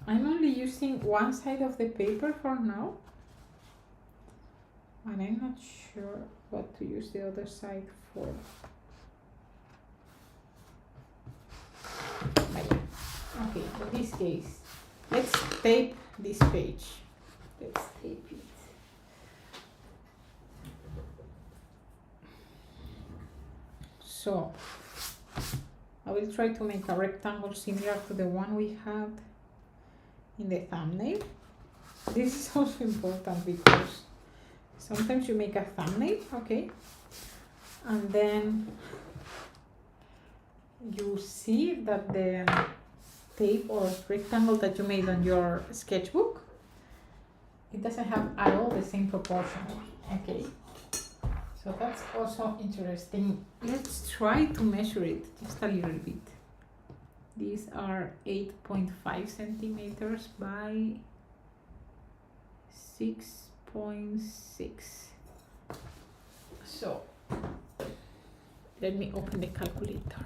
I'm only using one side of the paper for now. And I'm not sure what to use the other side for. But yeah. Okay, in this case, let's tape this page. Let's tape it. So, I will try to make a rectangle similar to the one we had in the thumbnail. This is also important because sometimes you make a thumbnail, okay, and then you see that the tape or rectangle that you made on your sketchbook, it doesn't have at all the same proportion, okay. So that's also interesting. Let's try to measure it just a little bit. These are 8.5 centimeters by 6.6. So let me open the calculator.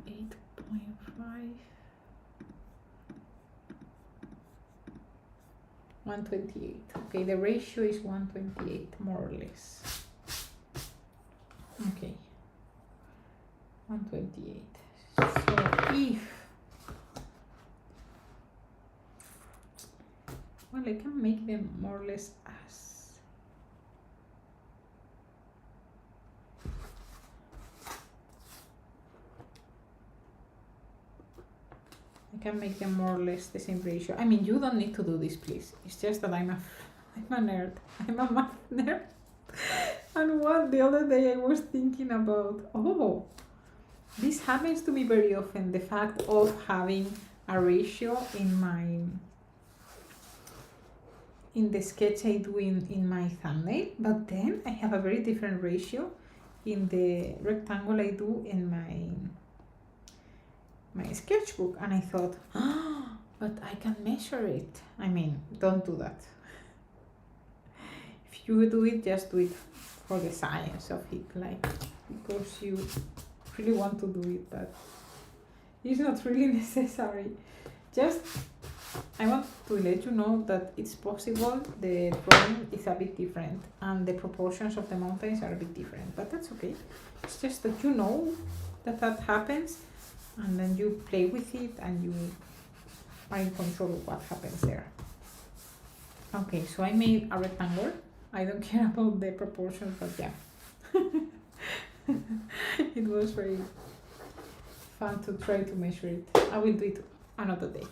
8.5. 128. Okay, the ratio is 128 more or less. Okay, 128. So if, well, I can make them more or less as, I can make them more or less the same ratio. I mean, you don't need to do this, please. It's just that I'm a nerd. I'm a math nerd. And what the other day I was thinking about, oh, this happens to me very often, the fact of having a ratio in the sketch I do in my thumbnail, but then I have a very different ratio in the rectangle I do in my sketchbook, and I thought, but I can measure it. I mean, don't do that. If you do it, just do it for the science of it, like because you really want to do it, but it's not really necessary. Just I want to let you know that it's possible the drawing is a bit different and the proportions of the mountains are a bit different, but that's okay. It's just that you know that happens, and then you play with it and you are in control of what happens there. Okay, so I made a rectangle. I don't care about the proportions, but yeah. It was very fun to try to measure it. I will do it another day.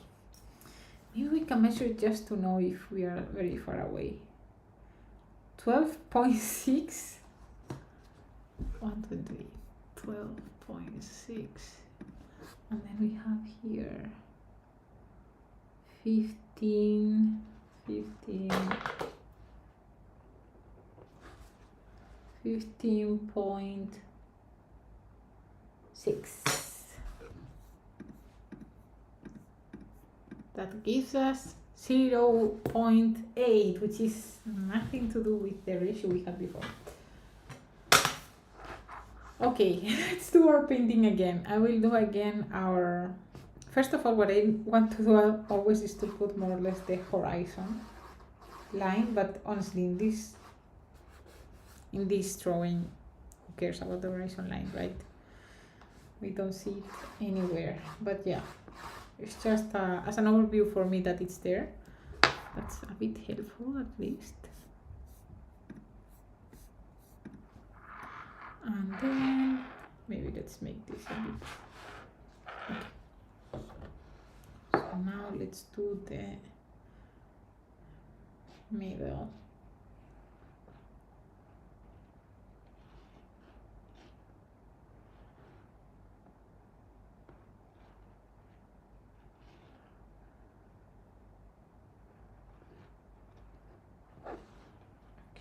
Maybe we can measure it just to know if we are very far away. 12.6. 128. 12.6. And then we have here 15. 15.6. That gives us 0.8, which is nothing to do with the ratio we had before. Okay, let's do our painting again. I will do again our... First of all, what I want to do always is to put more or less the horizon line, but honestly, in this drawing, who cares about the horizon line, right? We don't see it anywhere, but yeah, it's just as an overview for me that it's there. That's a bit helpful, at least. And then maybe let's make this a bit. Okay. So now let's do the middle.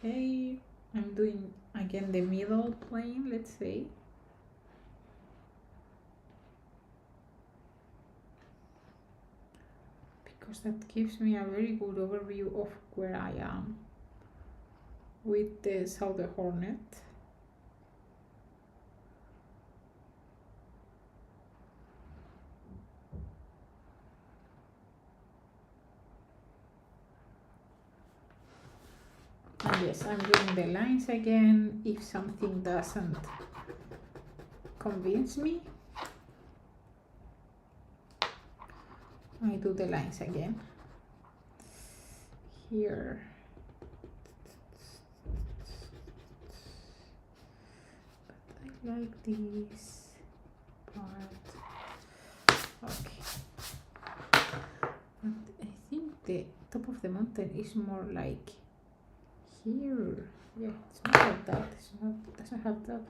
Okay, I'm doing again the middle plane, let's say. Because that gives me a very good overview of where I am with the Saudehornet. And yes, I'm doing the lines again. If something doesn't convince me, I do the lines again. Here. But I like this part. Okay. But I think the top of the mountain is more like here. Yeah, it's not like that. It doesn't have that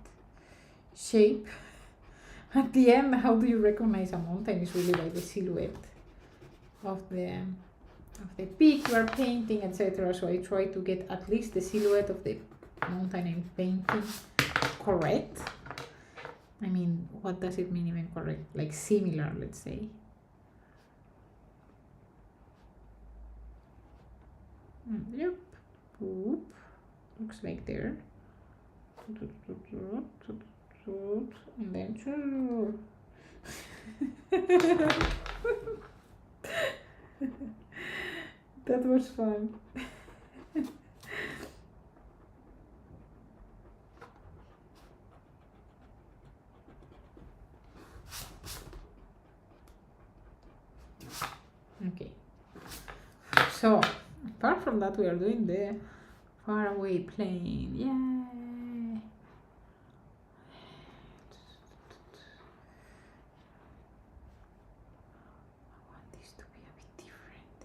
shape. At the end, how do you recognize a mountain? Is really by the silhouette of the peak you are painting, etc. So I try to get at least the silhouette of the mountain I'm painting correct. I mean, what does it mean even correct? Like similar, let's say. Yep. Oop. Looks like there. And then that was fun. Okay. So apart from that, we are doing the faraway plane. Yay! I want this to be a bit different.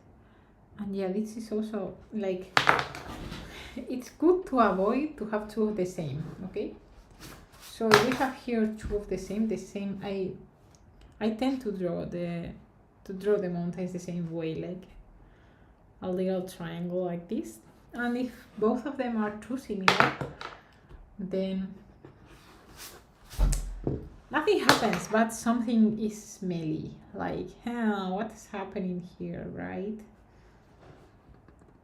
And yeah, this is also like, it's good to avoid to have two of the same, okay? So we have here two of the same. I tend to draw the mountains the same way, like a little triangle like this. And if both of them are too similar, then nothing happens, but something is smelly. Like, what is happening here, right?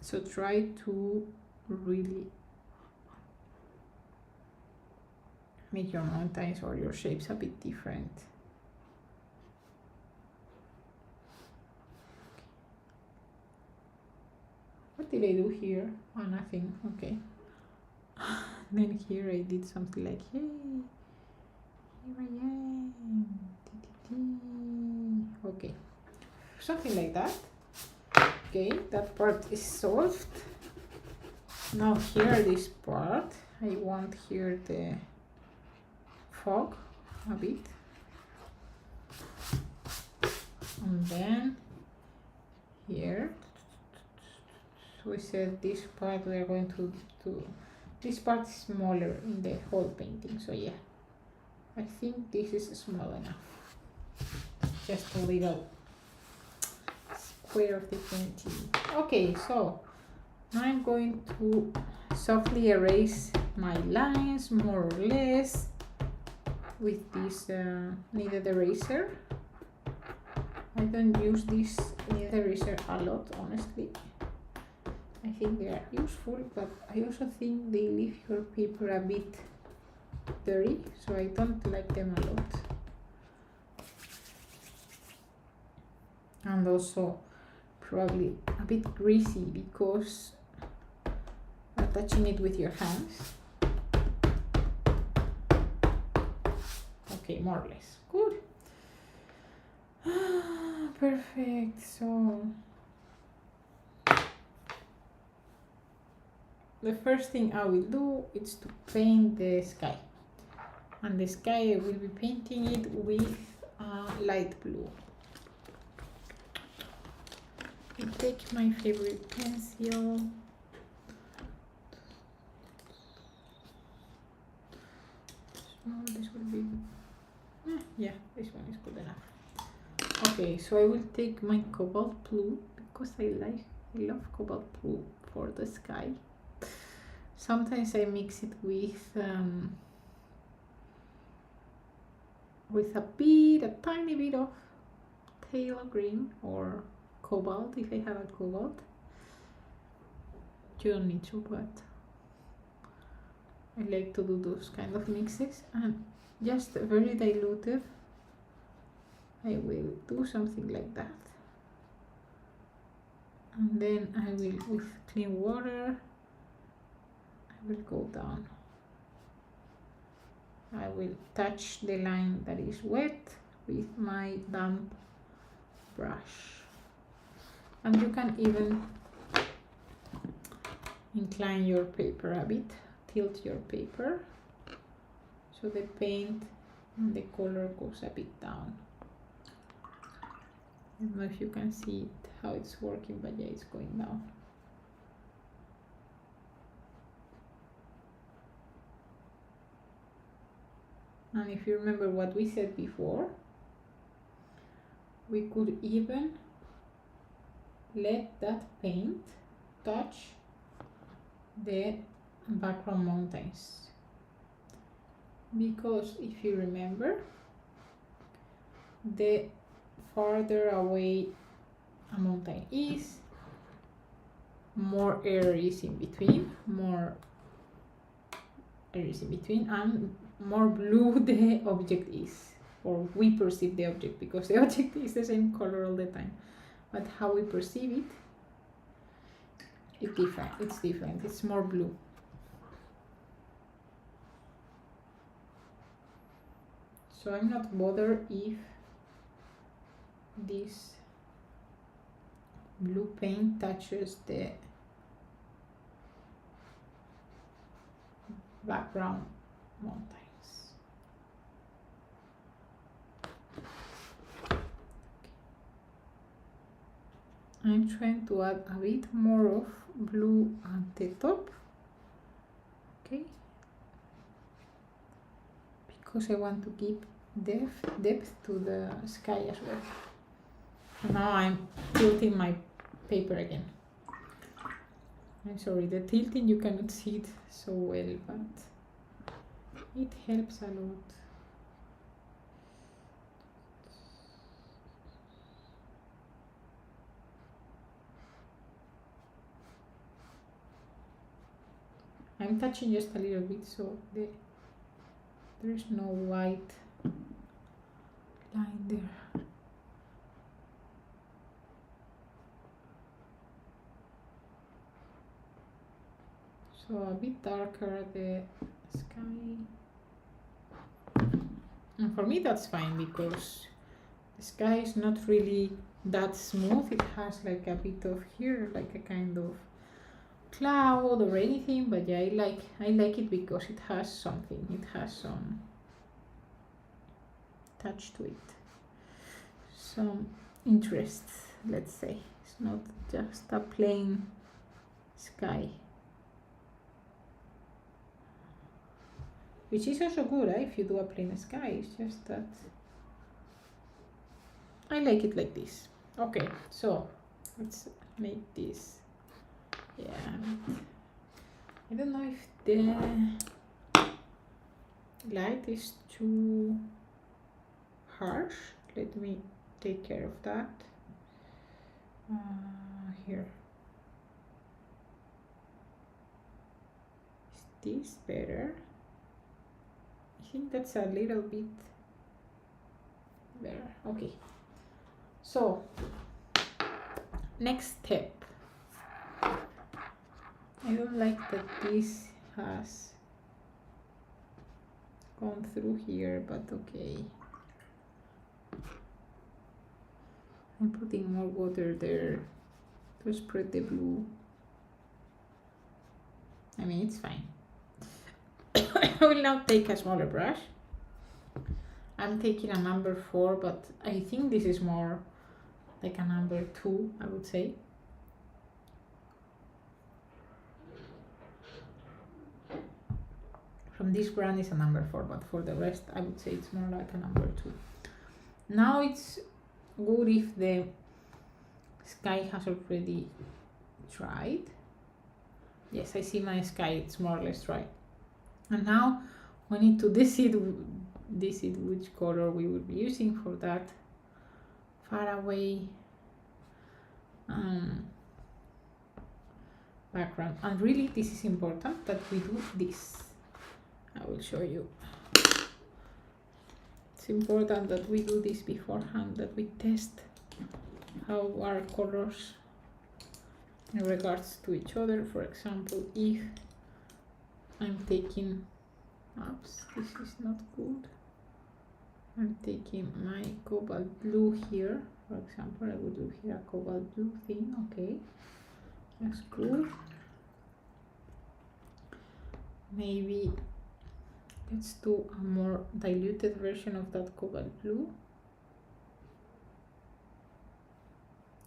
So try to really make your mountains or your shapes a bit different. What did I do here? Oh, nothing. Okay. Then here I did something like, hey, here I am. Okay. Something like that. Okay, that part is solved. Now here, this part, I want here the fog a bit. And then here, we said this part we are going to this part is smaller in the whole painting, so yeah, I think this is small enough, just a little square of the painting. Okay, so now I'm going to softly erase my lines more or less with this kneaded eraser. I don't use this kneaded eraser a lot, honestly. I think they are useful, but I also think they leave your paper a bit dirty, so I don't like them a lot. And also probably a bit greasy because touching it with your hands. Okay, more or less. Good. Perfect. So the first thing I will do is to paint the sky, and the sky I will be painting it with light blue. I take my favorite pencil. So this will be, yeah, this one is good enough. Okay, so I will take my cobalt blue because I love cobalt blue for the sky. Sometimes I mix it with a tiny bit of pale green or cobalt if I have a cobalt. You don't need to, but I like to do those kind of mixes, and just very diluted I will do something like that, and then I will, with clean water, I will go down. I will touch the line that is wet with my damp brush, and you can even incline your paper a bit, tilt your paper so the paint and the color goes a bit down. I don't know if you can see it, how it's working, but yeah, it's going down. And if you remember what we said before, we could even let that paint touch the background mountains, because if you remember, the farther away a mountain is, more air is in between, and more blue the object is, or we perceive the object, because the object is the same color all the time, but how we perceive it, it's different, it's more blue. So I'm not bothered if this blue paint touches the background mountains. I'm trying to add a bit more of blue at the top, okay, because I want to keep depth to the sky as well. Now I'm tilting my paper again. I'm sorry, the tilting you cannot see it so well, but it helps a lot. I'm touching just a little bit, so there is no white line there. So a bit darker the sky. And for me that's fine, because the sky is not really that smooth. It has like a bit of here, like a kind of cloud or anything, but yeah, I like it because it has something, it has some touch to it, some interest, let's say. It's not just a plain sky, which is also good, if you do a plain sky. It's just that I like it like this. Okay, so let's make this. Yeah, I don't know if the light is too harsh. Let me take care of that. Here. Is this better? I think that's a little bit better. Okay. So, next step. I don't like that this has gone through here, but okay. I'm putting more water there to spread the blue. I mean, it's fine. I will now take a smaller brush. I'm taking a number 4, but I think this is more like a number 2, I would say. From this brand is a number 4, but for the rest I would say it's more like a number 2. Now it's good if the sky has already dried. Yes, I see my sky, it's more or less right. And now we need to decide which color we will be using for that far away background. And really this is important that we do this. I will show you. It's important that we do this beforehand, that we test how our colors in regards to each other. For example, if I'm taking, oops, this is not good. I'm taking my cobalt blue here, for example, I would do here a cobalt blue thing, okay, that's good. Maybe let's do a more diluted version of that cobalt blue.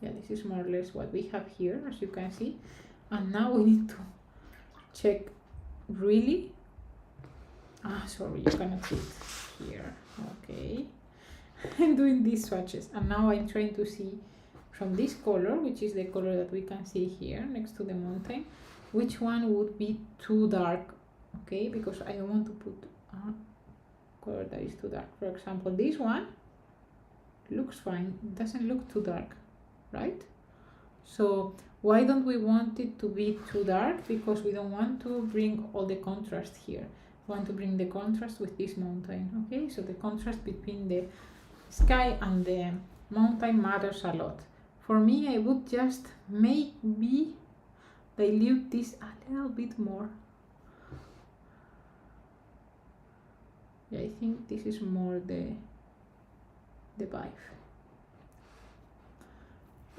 Yeah, this is more or less what we have here, as you can see. And now we need to check really. Sorry, you cannot see it here. Okay. I'm doing these swatches. And now I'm trying to see from this color, which is the color that we can see here next to the mountain, which one would be too dark. Okay, because I don't want to put a color that is too dark. For example, this one looks fine. It doesn't look too dark, right? So why don't we want it to be too dark? Because we don't want to bring all the contrast here. We want to bring the contrast with this mountain. Okay, so the contrast between the sky and the mountain matters a lot. For me, I would just maybe dilute this a little bit more. Yeah, I think this is more the vibe.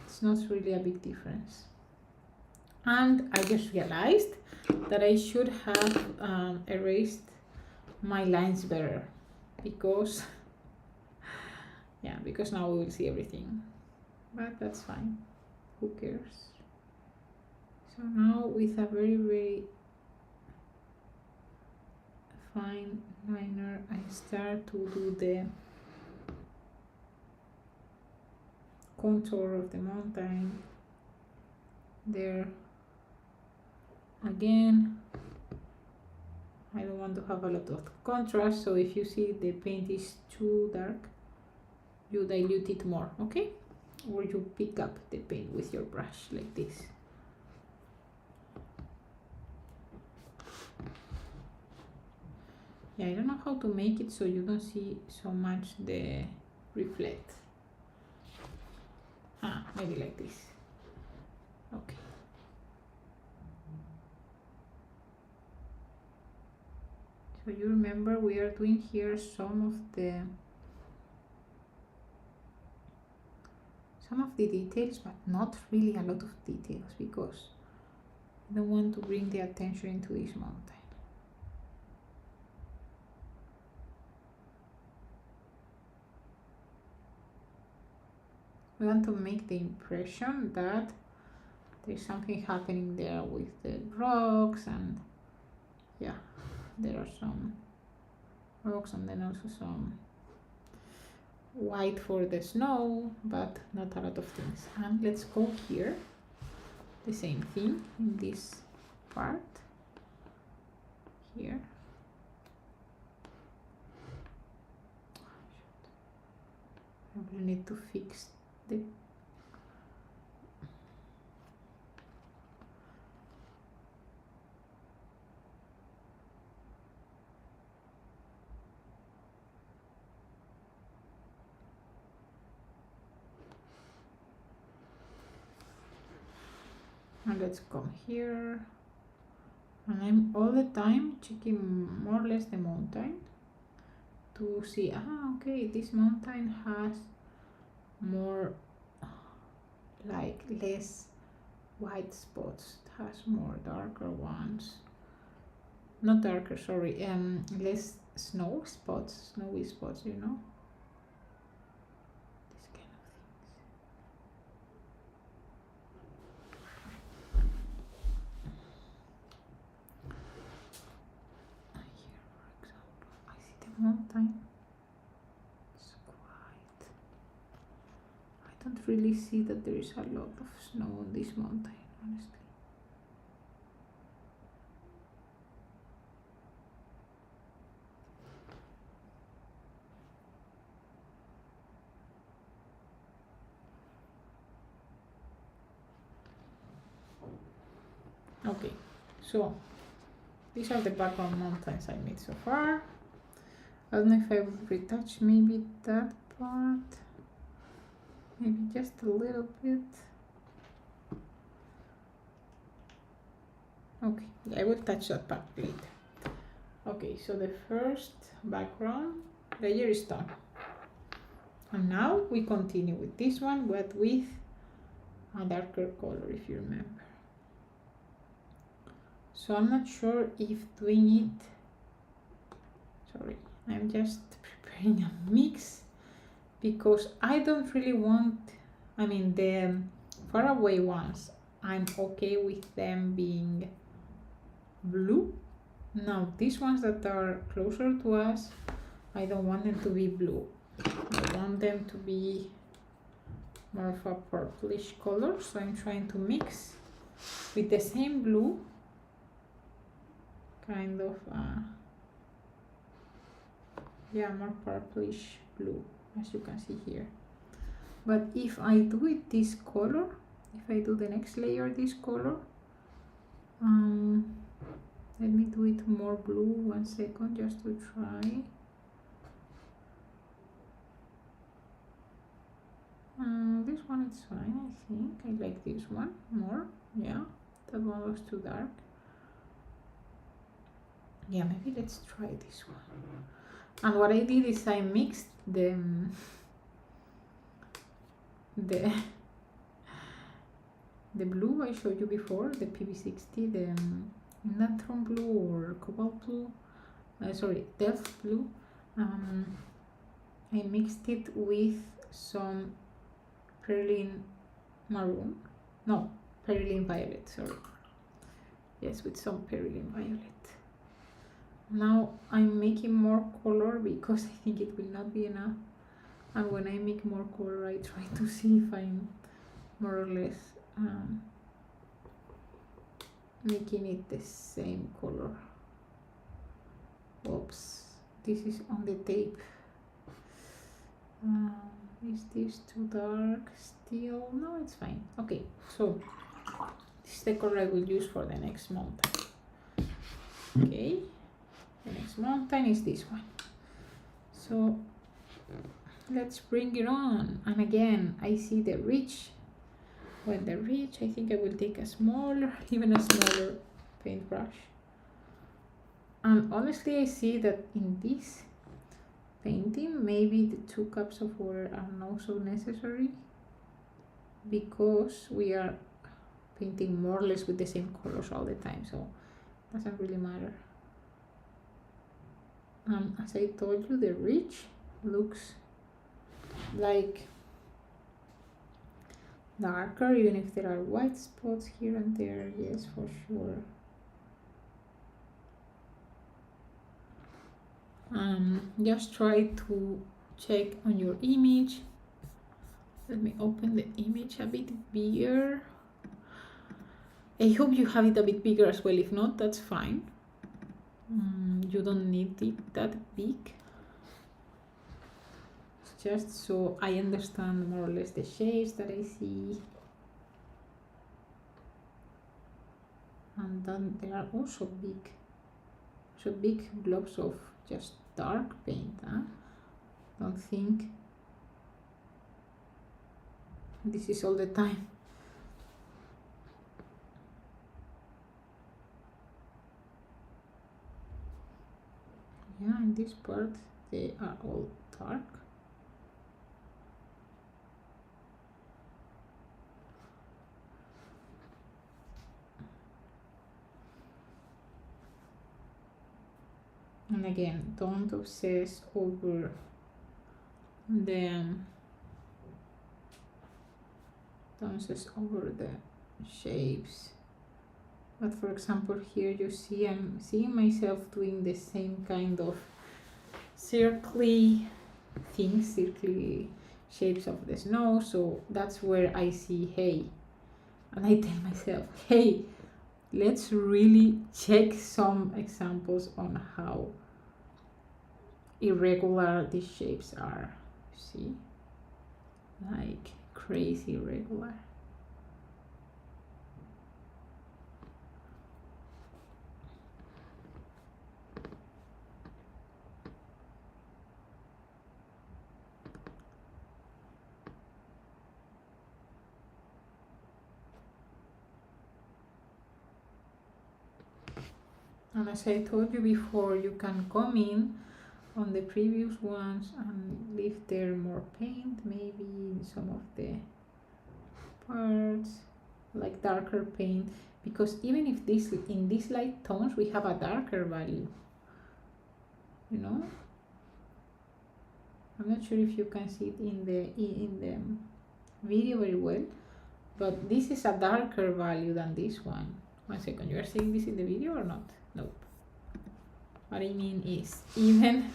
It's not really a big difference. And I just realized that I should have erased my lines better, because yeah, because now we will see everything, but that's fine, who cares. So now with a very, very fine liner, I start to do the contour of the mountain there. Again, I don't want to have a lot of contrast, so if you see the paint is too dark, you dilute it more, okay? Or you pick up the paint with your brush like this. Yeah, I don't know how to make it so you don't see so much the reflect. Maybe like this. Okay. So you remember we are doing here some of the details, but not really a lot of details, because I don't want to bring the attention into this mountain. We want to make the impression that there's something happening there with the rocks, and yeah, there are some rocks and then also some white for the snow, but not a lot of things. And let's go here, the same thing in this part here. I will need to fix the and let's come here, and I'm all the time checking more or less the mountain to see, okay, this mountain has more, like less white spots, it has more darker ones, not darker, sorry, less snowy spots, you know, this kind of things. Here, for example, I see the mountain. It's quite, I don't really see that there is a lot of snow on this mountain, honestly. So these are the background mountains I made so far. I don't know if I would retouch maybe that part, maybe just a little bit. Okay, I will touch that part later. Okay, so the first background layer is done. And now we continue with this one, but with a darker color, if you remember. So I'm not sure if doing it, sorry, I'm just preparing a mix because I don't really want, I mean the far away ones, I'm okay with them being blue. Now these ones that are closer to us, I don't want them to be blue. I want them to be more of a purplish color, so I'm trying to mix with the same blue, kind of yeah, more purplish blue, as you can see here. But if I do it this color, if I do the next layer this color, let me do it more blue, 1 second, just to try. This one is fine, I think. I like this one more. Yeah, that one was too dark. Yeah, maybe let's try this one. And what I did is I mixed the blue I showed you before, the PB60, the natron blue or cobalt blue, sorry, delft blue. I mixed it with some perylene maroon, no, perylene violet, sorry. Yes, with some perylene violet. Now I'm making more color because I think it will not be enough. And when I make more color, I try to see if I'm more or less making it the same color. Oops, this is on the tape. Is this too dark still? No, it's fine. Okay, so this is the color I will use for the next mountain. Okay, the next mountain is this one. So let's bring it on. And again, I see the ridge. When the ridge, I think I will take a smaller, even a smaller paintbrush. And honestly, I see that in this painting, maybe the 2 cups of water are not so necessary because we are painting more or less with the same colors all the time, so it doesn't really matter. As I told you, the ridge looks like darker, even if there are white spots here and there, yes, for sure. Just try to check on your image. Let me open the image a bit bigger. I hope you have it a bit bigger as well. If not, that's fine. You don't need it that big. It's just so I understand more or less the shapes that I see. And then there are also big globs of just dark paint. Don't think this is all the time. Yeah, in this part they are all dark. And again, don't obsess over the shapes. But for example, here you see I'm seeing myself doing the same kind of circly things, circly shapes of the snow. So that's where I see, hey, and I tell myself, hey, let's really check some examples on how irregular these shapes are. See, like crazy irregular. And as I told you before, you can come in on the previous ones and leave there more paint, maybe in some of the parts, like darker paint, because even if this in these light tones we have a darker value, you know. I'm not sure if you can see it in the video very well, but this is a darker value than this one. 1 second, you are seeing this in the video or not? Nope. What I mean is, even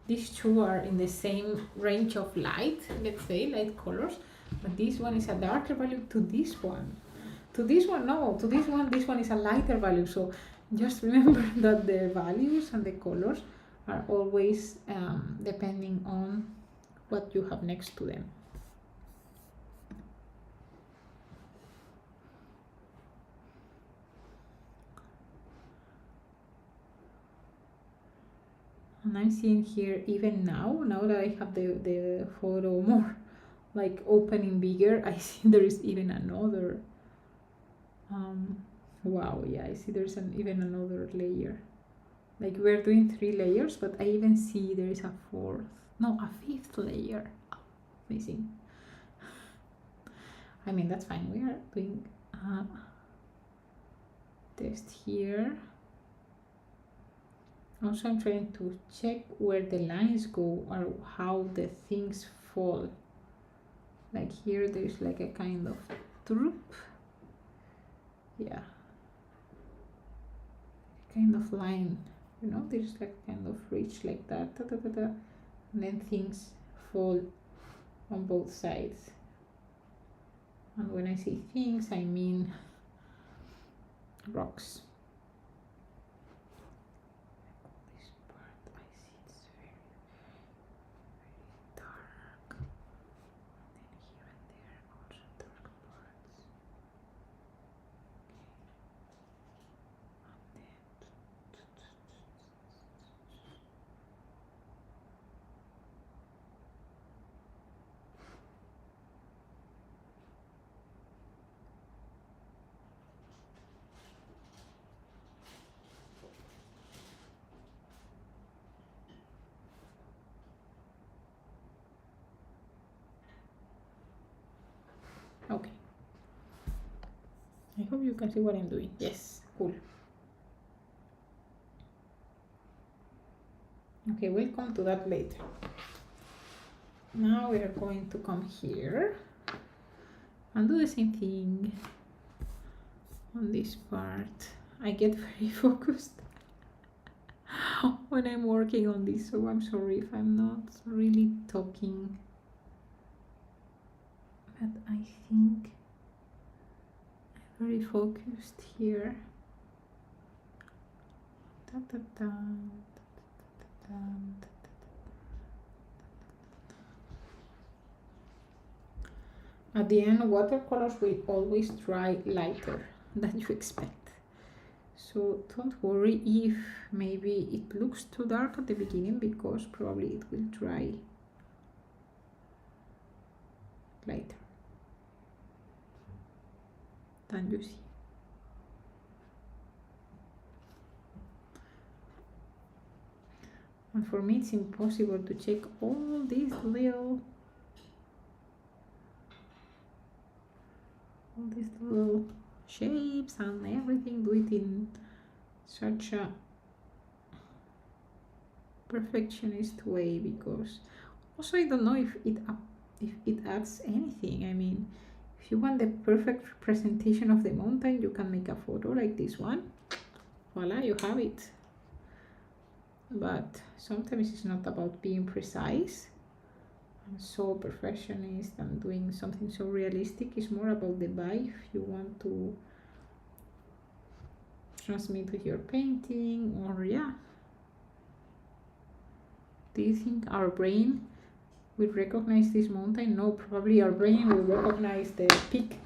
these two are in the same range of light, let's say, light colors, but this one is a darker value to this one. To this one, no, to this one is a lighter value. So just remember that the values and the colors are always depending on what you have next to them. And I'm seeing here, even now that I have the photo more like opening bigger, I see there is even another, wow, yeah, I see there's even another layer. Like we're doing 3 layers, but I even see there is a 5th layer. Oh, amazing. I mean, that's fine. We are doing a test here. Also, I'm trying to check where the lines go or how the things fall. Like here, there's like a kind of droop. Yeah. Kind of line, you know, there's like kind of ridge like that, and then things fall on both sides. And when I say things, I mean rocks. This part, I see it's very, very dark. And then here and there, also dark parts. Okay. I hope you can see what I'm doing. Yes, cool. Okay, we'll come to that later. Now we are going to come here and do the same thing on this part. I get very focused when I'm working on this, so I'm sorry if I'm not really talking. But I think I'm very focused here. Da, da, da, da, da, da. At the end, watercolors will always dry lighter than you expect. So don't worry if maybe it looks too dark at the beginning, because probably it will dry lighter than you see. And for me, it's impossible to check all these little shapes and everything, do it in such a perfectionist way, because also I don't know if it adds anything. I mean, if you want the perfect representation of the mountain, you can make a photo like this one. Voila, you have it. But sometimes it's not about being precise and so perfectionist and doing something so realistic. It's more about the vibe you want to transmit with your painting, or yeah. Do you think our brain will recognize this mountain? No, probably our brain will recognize the peak,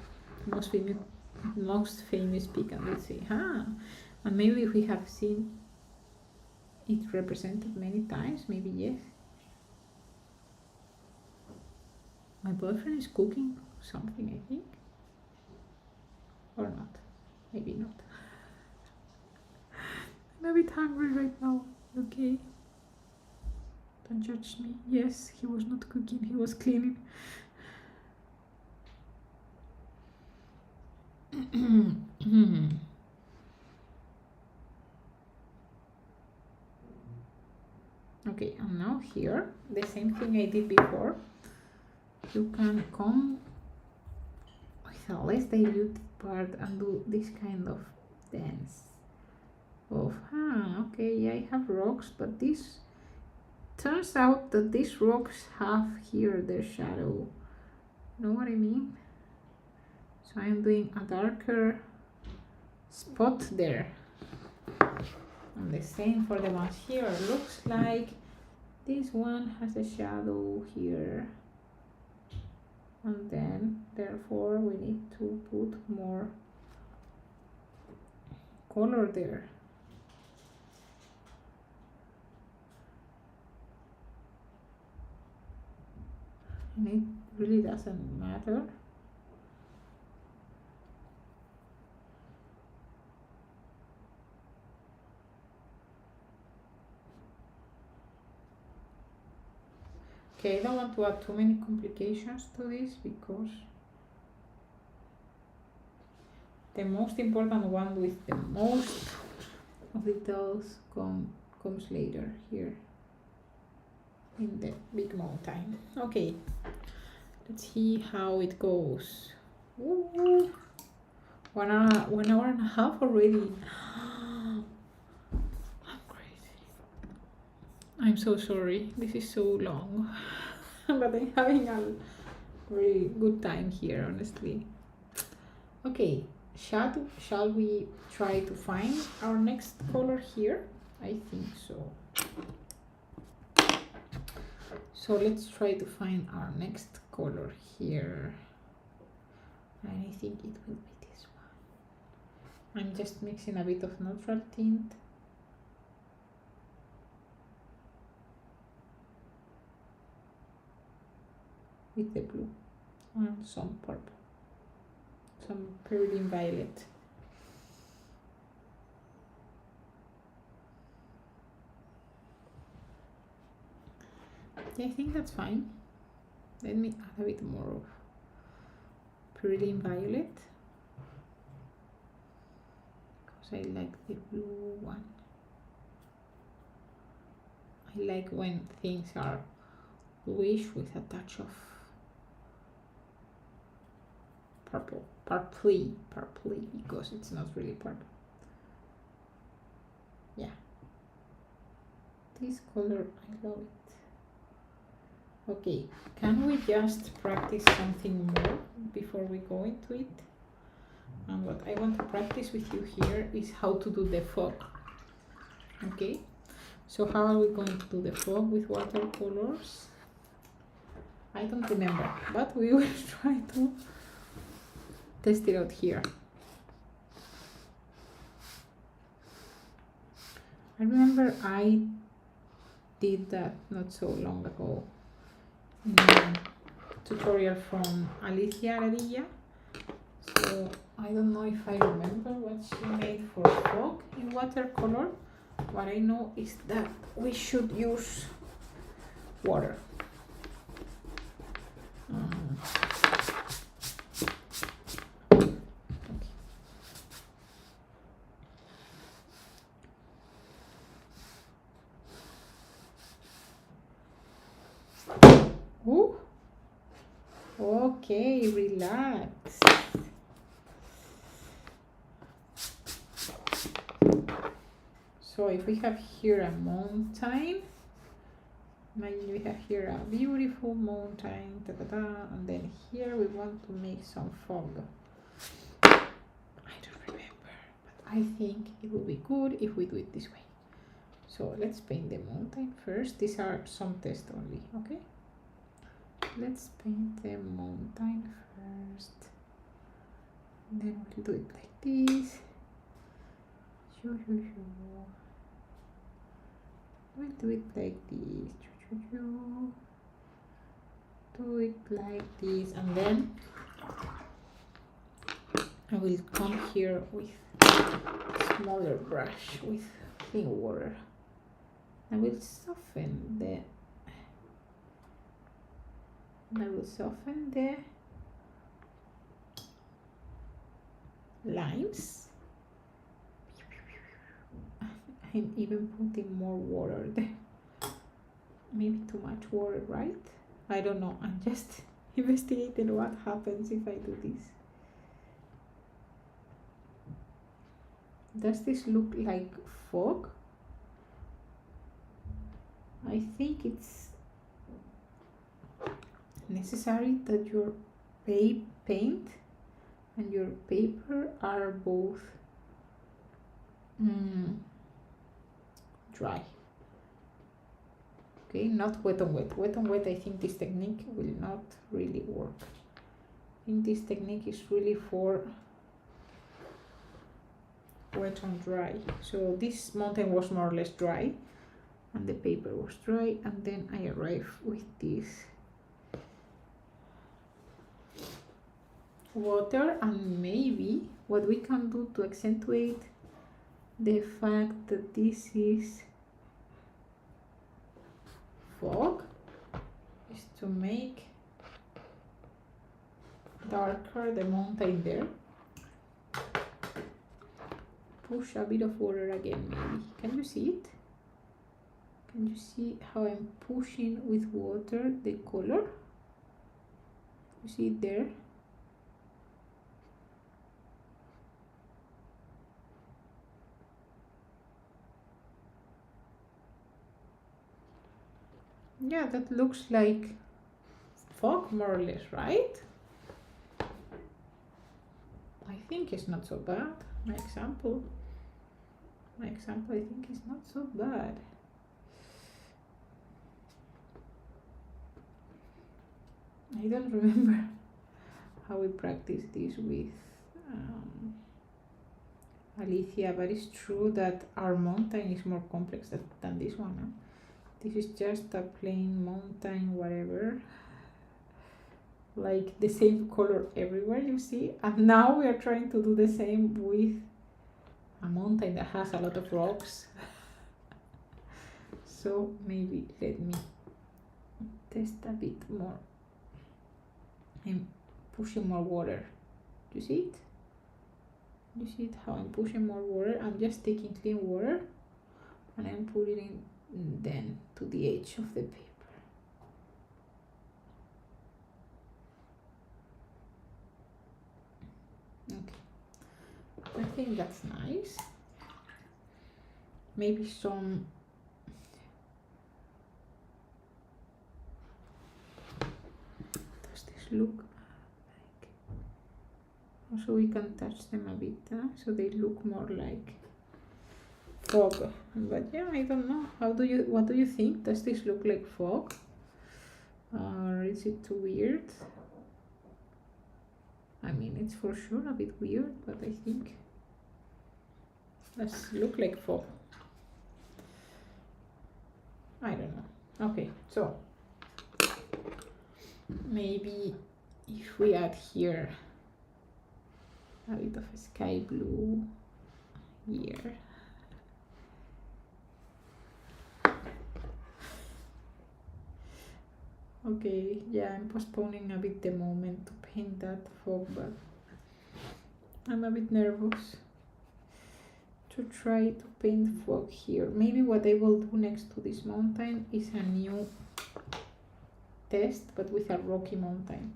most famous peak, and we'll say, and maybe if we have seen it represented many times, maybe yes. My boyfriend is cooking something, I think, or not, maybe not. I'm a bit hungry right now. Okay. Don't judge me. Yes, he was not cooking, he was cleaning. Okay, and now here, the same thing I did before. You can come with a less diluted part and do this kind of dance of, okay, I have rocks, but this turns out that these rocks have here their shadow. Know what I mean? So I'm doing a darker spot there. And the same for the ones here. Looks like this one has a shadow here. And then, therefore, we need to put more color there. And it really doesn't matter. Okay, I don't want to add too many complications to this because the most important one with the most of details comes later here in the big mountain. Okay, let's see how it goes. Ooh, 1 hour and a half already. I'm crazy. I'm so sorry, this is so long. But I'm having a very good time here, honestly. Okay, shall we try to find our next color here? I think so. So let's try to find our next color here. And I think it will be this one. I'm just mixing a bit of neutral tint. With the blue and some purple, some pearline violet. Yeah, I think that's fine. Let me add a bit more of pearline violet because I like the blue one. I like when things are bluish with a touch of purpley, because it's not really purple. Yeah, this color, I love it. Okay, can we just practice something more before we go into it? And what I want to practice with you here is how to do the fog. Okay, so how are we going to do the fog with watercolors? I don't remember, but we will try to test it out here. I remember I did that not so long ago in a tutorial from Alicia Radilla. So I don't know if I remember what she made for fog in watercolor. What I know is that we should use water. Ooh. Okay, relax. So if we have here a mountain, imagine we have here a beautiful mountain, and then here we want to make some fog. I don't remember, but I think it will be good if we do it this way. So let's paint the mountain first. These are some tests only, okay? Let's paint the mountain first. And then we'll do it like this. We'll do it like this. Do it like this, and then I will come here with a smaller brush with clean water. I will soften the lines. I'm even putting more water there. Maybe too much water, right? I don't know. I'm just investigating what happens if I do this. Does this look like fog? I think it's necessary that your paint and your paper are both dry. Okay, not wet on wet. Wet on wet, I think this technique will not really work. I think this technique is really for wet on dry. So this mountain was more or less dry and the paper was dry, and then I arrived with this water. And maybe what we can do to accentuate the fact that this is fog is to make darker the mountain there. Push a bit of water again, maybe. Can you see it? Can you see how I'm pushing with water the color? You see it there? Yeah, that looks like fog more or less, right? I think it's not so bad. My example I think is not so bad. I don't remember how we practiced this with Alicia, but it's true that our mountain is more complex than this one. Huh? This is just a plain mountain, whatever, like the same color everywhere, you see. And now we are trying to do the same with a mountain that has a lot of rocks. So maybe let me test a bit more. I'm pushing more water. Do you see it? You see it how I'm pushing more water? I'm just taking clean water and I'm putting it then to the edge of the paper. Okay, I think that's nice. Maybe some does this look like, also we can touch them a bit, so they look more like fog. But yeah, I don't know. What do you think? Does this look like fog? Or is it too weird? I mean, it's for sure a bit weird, but I think does look like fog. I don't know. Okay, so maybe if we add here a bit of a sky blue here. Okay, yeah, I'm postponing a bit the moment to paint that fog, but I'm a bit nervous to try to paint fog here. Maybe what I will do next to this mountain is a new test, but with a rocky mountain.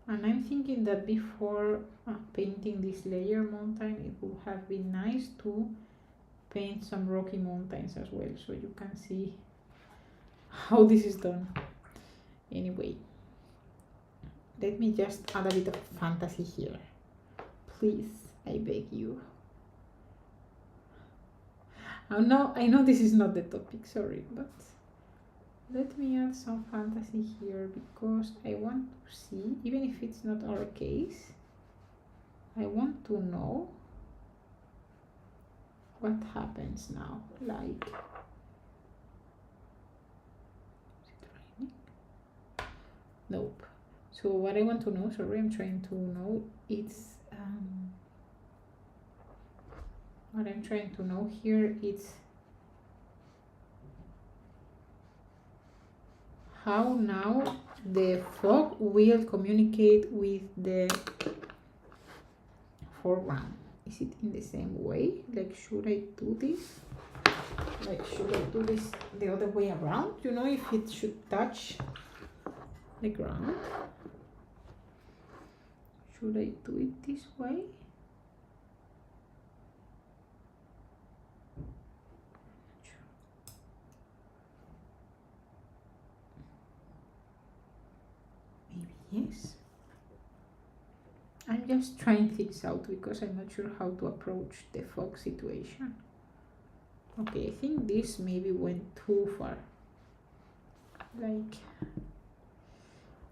And I'm thinking that before painting this layer mountain, it would have been nice to paint some rocky mountains as well, so you can see how this is done. Anyway, let me just add a bit of fantasy here. Please, I beg you. I know this is not the topic, sorry, but let me add some fantasy here because I want to see, even if it's not our case, I want to know what happens now. Like, is it raining? Nope. So what I want to know, sorry, I'm trying to know, it's what I'm trying to know here is how now the fog will communicate with the foreground. Is it in the same way? Like, should I do this? Like, should I do this the other way around? You know, if it should touch the ground. Should I do it this way? Maybe yes. I'm just trying things out because I'm not sure how to approach the fog situation. Okay, I think this maybe went too far. Like,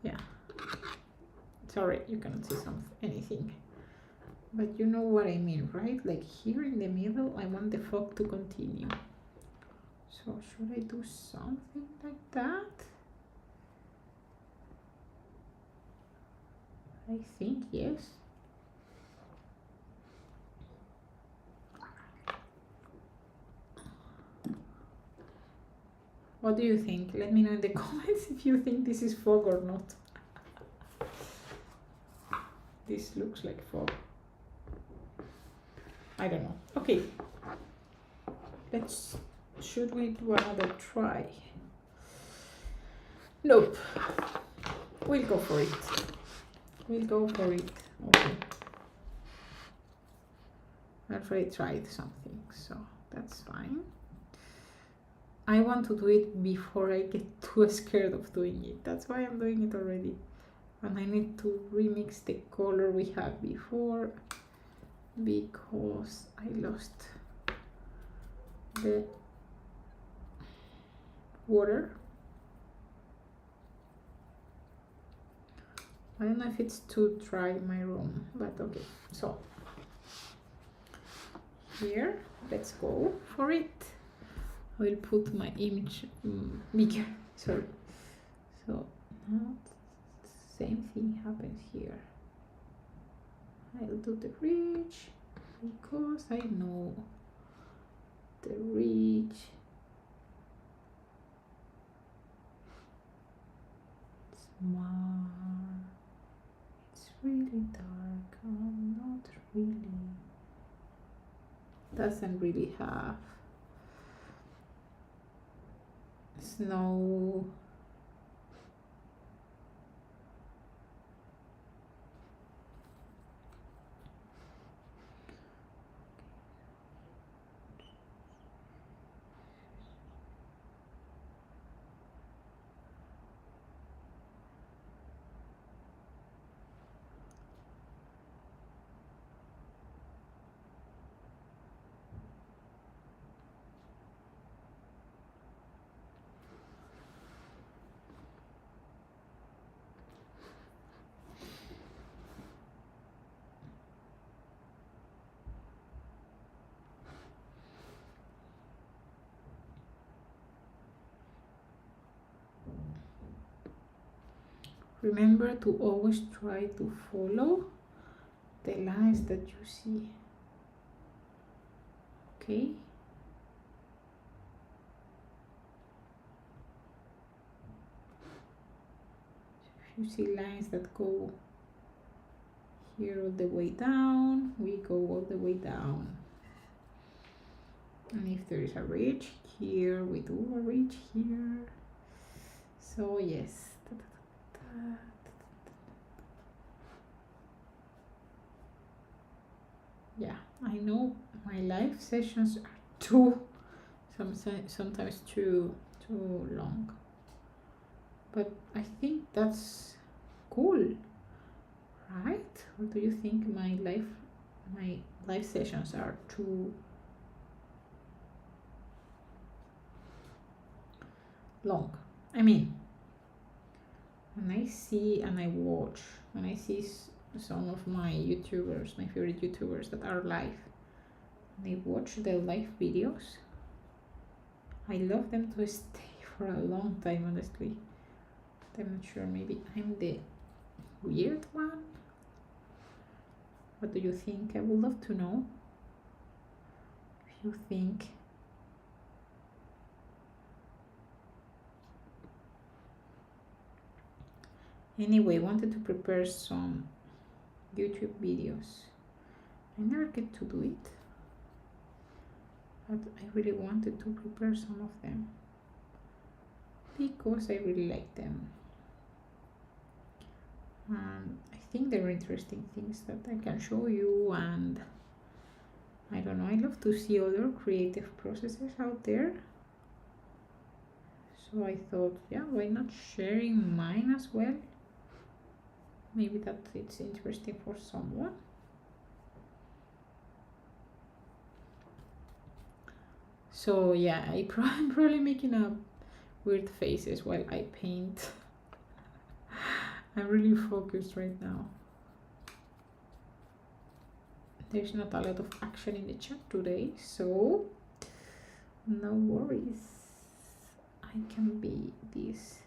yeah. Sorry, you cannot see anything. But you know what I mean, right? Like here in the middle, I want the fog to continue. So should I do something like that? I think yes. What do you think? Let me know in the comments if you think this is fog or not. This looks like fog. I don't know. Okay. Should we do another try? Nope. We'll go for it. We'll go for it. Okay. I've already tried something, so that's fine. I want to do it before I get too scared of doing it. That's why I'm doing it already. And I need to remix the color we had before because I lost the water. I don't know if it's too dry in my room, but okay. So here, let's go for it. I will put my image bigger. Sorry. So now same thing happens here. I'll do the ridge because I know the ridge smart. It's really dark. Not really. Doesn't really have snow. Remember to always try to follow the lines that you see. Okay? If you see lines that go here all the way down, we go all the way down. And if there is a ridge here, we do a ridge here. So yes. Yeah, I know my live sessions are sometimes too long, but I think that's cool, right? Or do you think my live sessions are too long? I mean, when I see and I watch, when I see some of my YouTubers, my favorite YouTubers that are live, they watch their live videos, I love them to stay for a long time, honestly. But I'm not sure, maybe I'm the weird one. What do you think? I would love to know. you think. Anyway, wanted to prepare some YouTube videos. I never get to do it, but I really wanted to prepare some of them because I really like them. And I think they're interesting things that I can show you, and I don't know, I love to see other creative processes out there. So I thought, yeah, why not sharing mine as well? Maybe that it's interesting for someone. So yeah, I'm probably making up weird faces while I paint. I'm really focused right now. There's not a lot of action in the chat today, so no worries. I can be this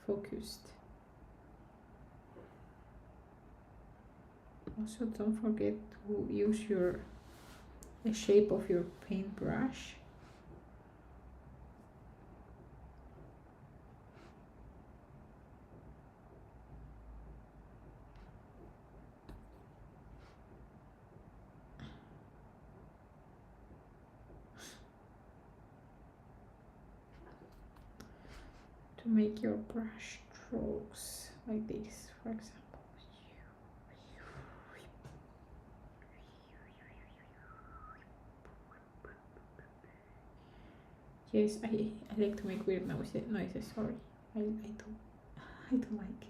focused. Also, don't forget to use the shape of your paintbrush. To make your brush strokes like this, for example. Yes, I like to make weird noises. Sorry, I don't like it.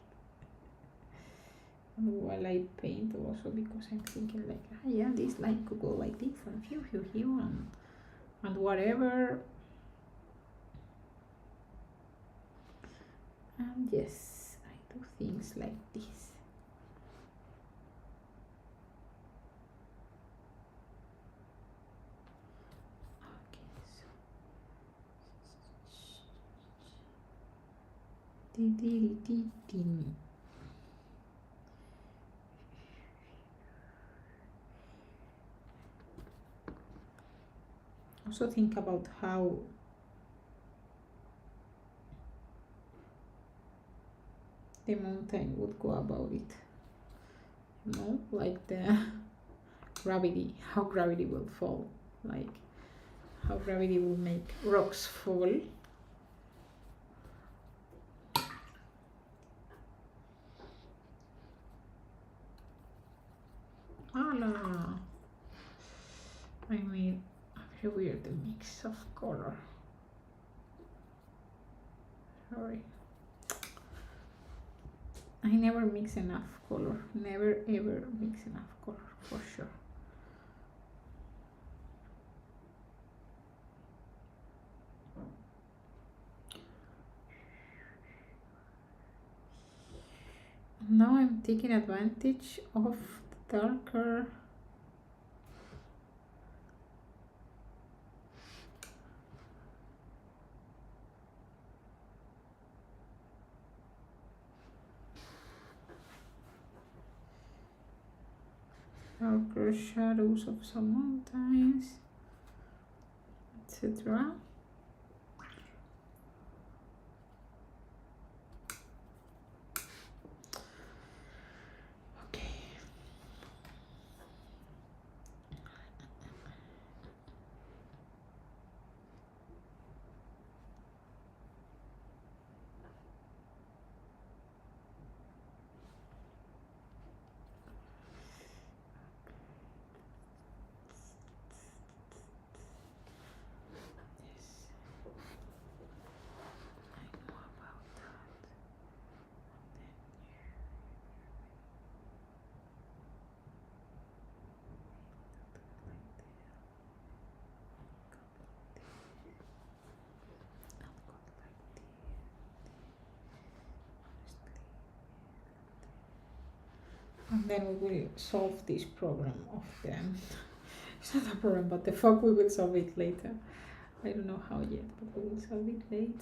And while I paint, also because I'm thinking like, yeah, this line could go like this, and and whatever. And yes, I do things like this. Also think about how the mountain would go about it. You know, like the gravity, how gravity will fall, like how gravity will make rocks fall. Voila! I made a very weird mix of color. Sorry. I never mix enough color. Never ever mix enough color, for sure. Now I'm taking advantage of the darker shadows of some mountains, etc. Okay. And then we will solve this problem of them. It's not a problem, but the fog, we will solve it later. I don't know how yet, but we will solve it later.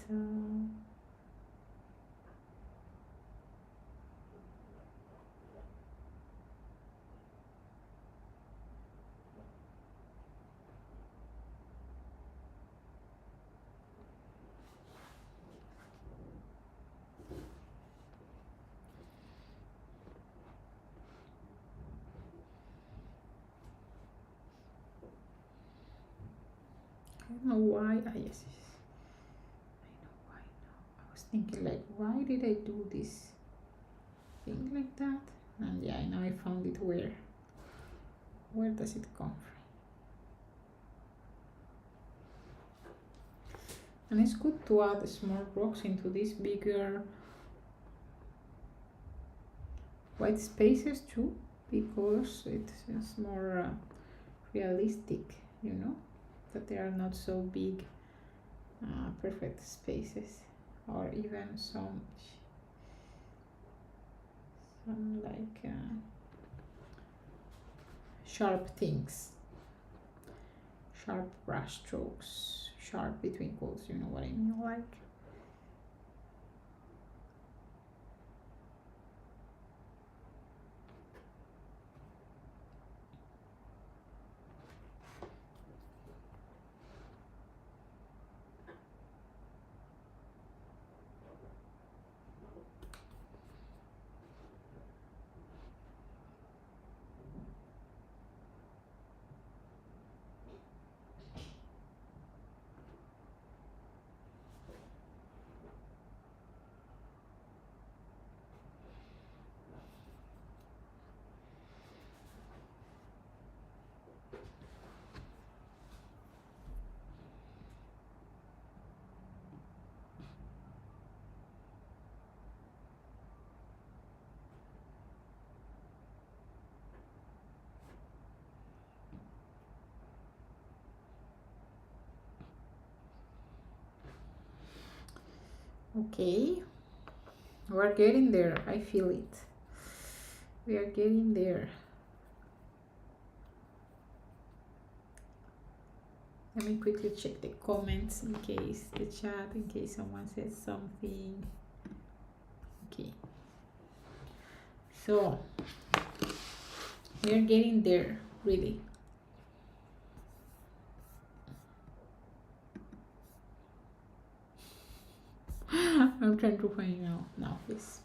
don't know why. Ah, yes, yes. I know why now. I was thinking like, why did I do this thing like that? And yeah, now I found it. Where does it come from? And it's good to add small rocks into these bigger white spaces too, because it is more realistic, you know, that they are not so big, perfect spaces, or even some like sharp things, sharp brush strokes, sharp between quotes, you know what I mean, like. Okay, we're getting there. I feel it. We are getting there. Let me quickly check the comments in case the chat, in case someone says something. Okay. So we're getting there, really. I'm trying to find out now, please.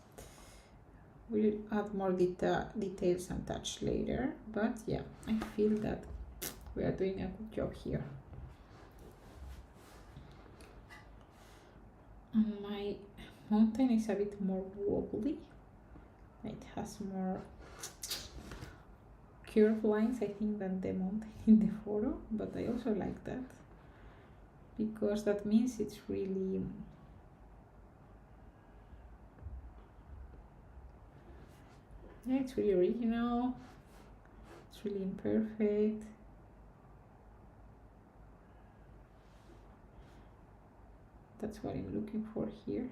We'll add more details and touch later, but yeah, I feel that we are doing a good job here. My mountain is a bit more wobbly. It has more curved lines, I think, than the mountain in the photo, but I also like that because that means it's really it's really original, it's really imperfect. That's what I'm looking for here.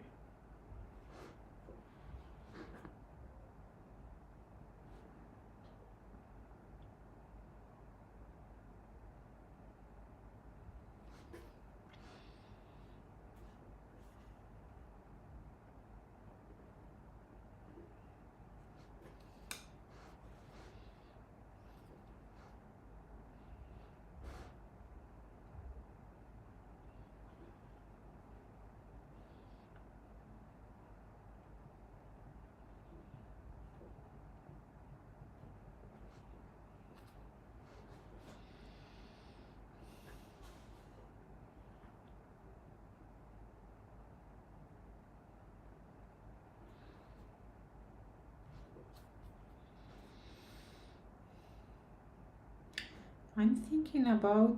I'm thinking about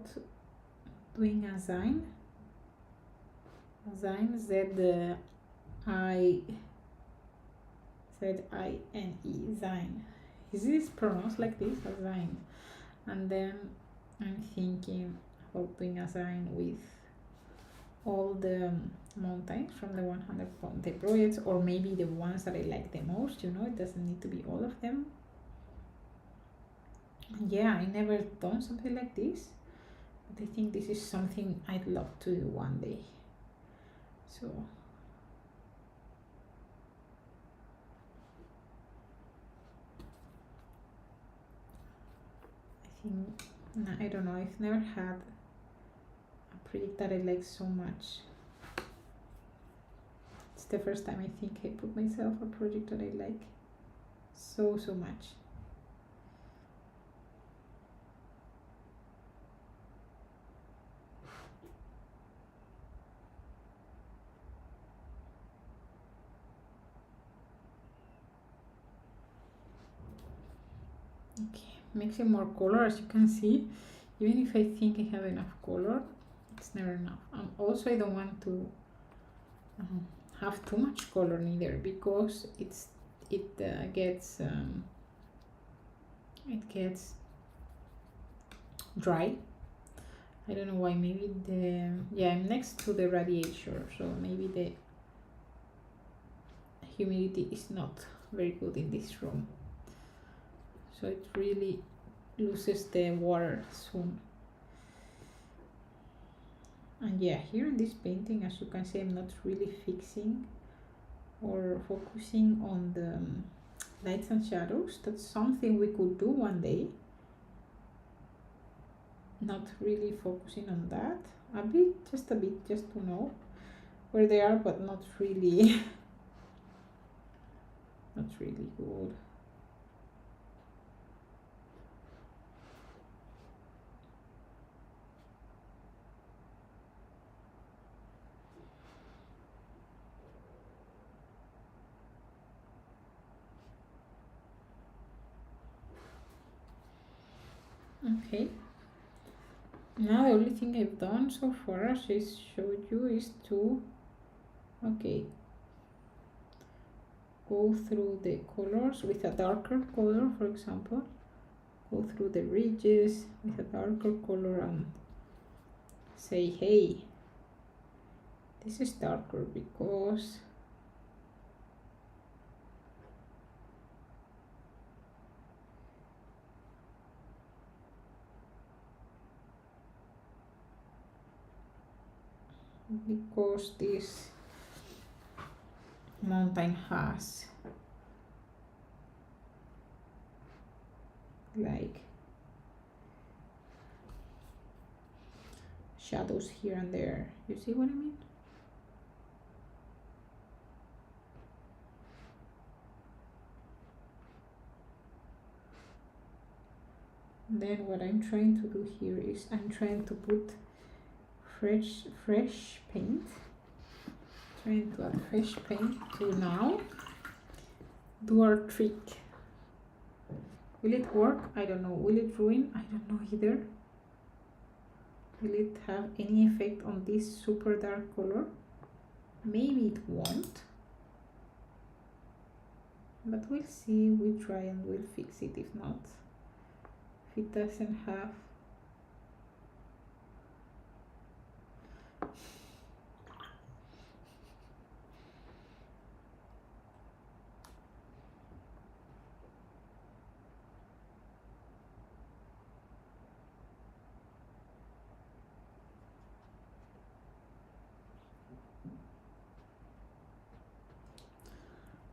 doing a zine. Z-I-Z-I-N-E, zine. Is this pronounced like this, a zine? And then I'm thinking about doing a zine with all the mountains from the 100 mountain projects, or maybe the ones that I like the most, you know, it doesn't need to be all of them. Yeah, I never done something like this, but I think this is something I'd love to do one day. So I think, I don't know, I've never had a project that I like so much. It's the first time I think I put myself a project that I like so much. Okay, mixing more color. As you can see, even if I think I have enough color, it's never enough. Also, I don't want to have too much color neither, because it gets dry. I don't know why. Maybe I'm next to the radiator, so maybe the humidity is not very good in this room, so it really loses the water soon. And yeah, here in this painting, as you can see, I'm not really fixing or focusing on the lights and shadows. That's something we could do one day. Not really focusing on that. A bit, just to know where they are, but not really not really good. Okay, now the only thing I've done so far, as I showed you, is to go through the colors with a darker color. For example, go through the ridges with a darker color and say, hey, this is darker because this mountain has like shadows here and there. You see what I mean? Then what I'm trying to do here is I'm trying to put fresh paint. Trying to add fresh paint to now do our trick. Will it work? I don't know. Will it ruin? I don't know either. Will it have any effect on this super dark color? Maybe it won't. But we'll see. We'll try and we'll fix it. If not, if it doesn't have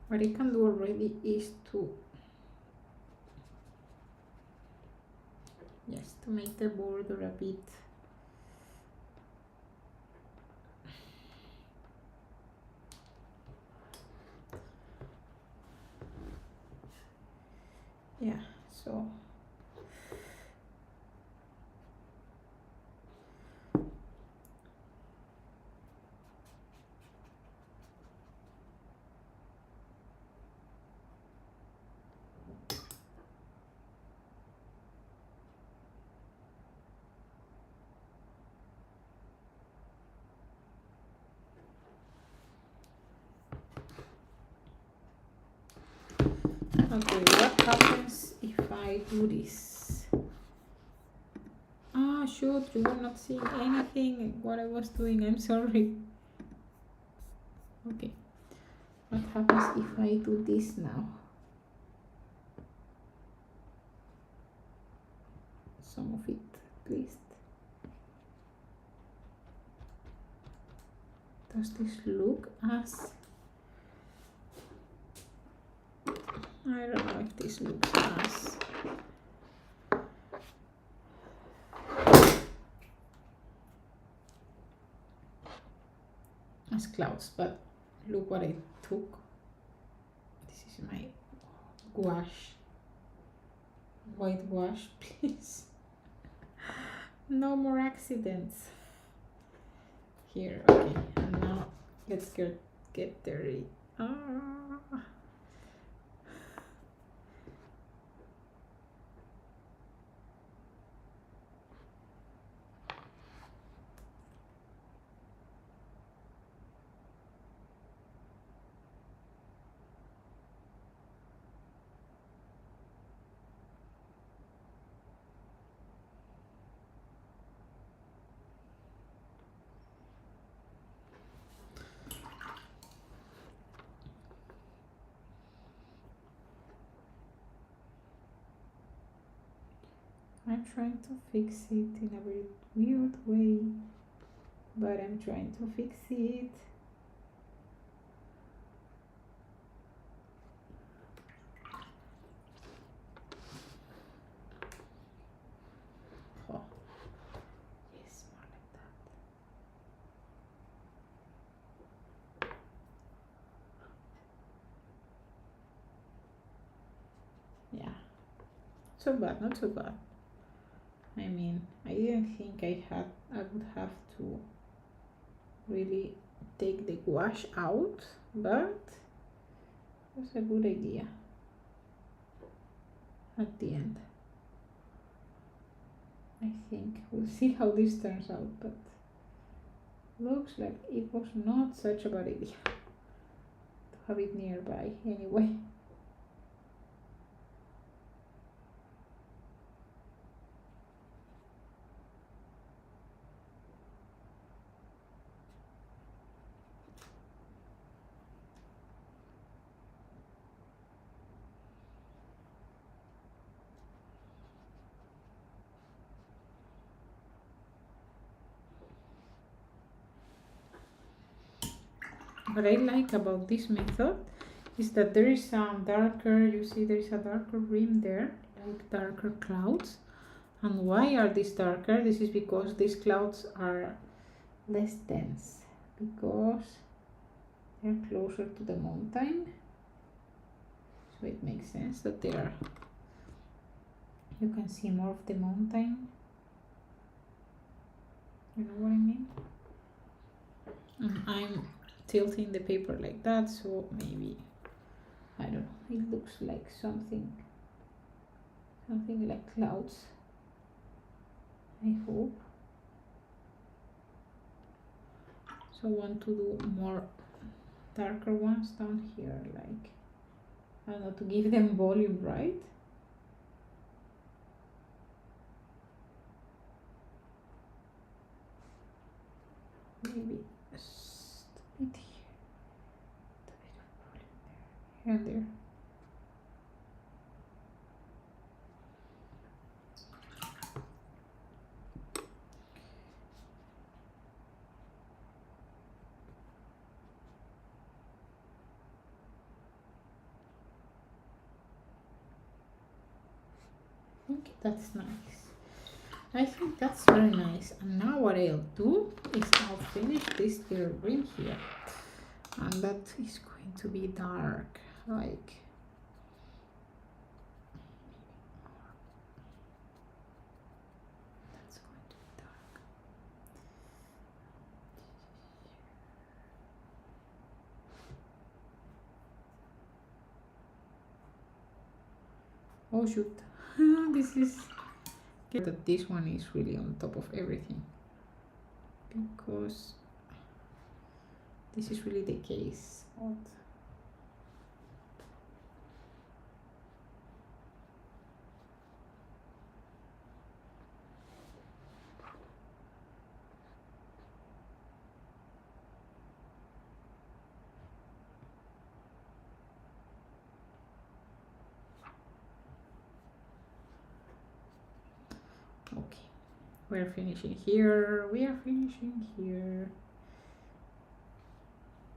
what I can do already is to make the border a bit so okay, what happens if I do this? Ah, shoot, you were not seeing anything what I was doing. I'm sorry. Okay, what happens if I do this now? Some of it, please. Does this look as... I don't know if this looks as clouds, but look what I took. This is my gouache, white gouache, please. No more accidents here. Okay, and now let's get dirty. Ah. I'm trying to fix it in a very weird way, but I'm trying to fix it. Oh, yes, more like that. Yeah, so bad, not so bad. I mean, I didn't think I would have to really take the gouache out, but it was a good idea at the end. I think we'll see how this turns out, but looks like it was not such a bad idea to have it nearby anyway. What I like about this method is that there is some darker, you see there is a darker rim there, like darker clouds. And why are these darker? This is because these clouds are less dense, because they're closer to the mountain. So it makes sense that they are, you can see more of the mountain. You know what I mean? And I'm tilting the paper like that, so maybe, I don't know, it looks like something like clouds, I hope. So I want to do more darker ones down here, like, I don't know, to give them volume, right? Maybe just a bit here, a bit of volume there, here and there. Okay, that's nice. I think that's very nice. And now what I'll do is I'll finish this little rim here, and that is going to be dark, like, that's going to be dark. Oh shoot. This is that this one is really on top of everything, because this is really the case. Okay, we're finishing here. We are finishing here.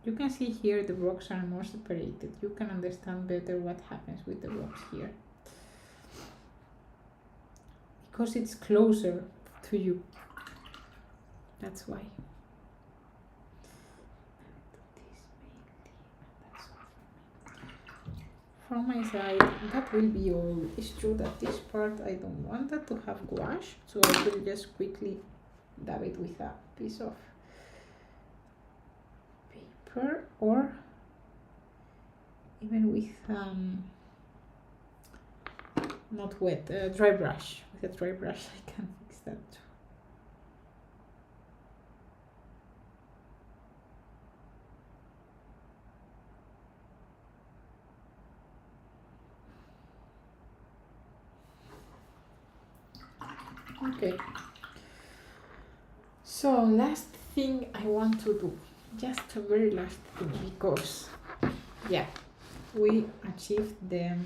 You can see here the rocks are more separated. You can understand better what happens with the rocks here, because it's closer to you. That's why. From my side, that will be all. It's true that this part I don't want that to have gouache, so I will just quickly dab it with a piece of paper, or even with not wet, dry brush. With a dry brush I can fix that too. Okay, so last thing I want to do, just a very last thing, because yeah, we achieved the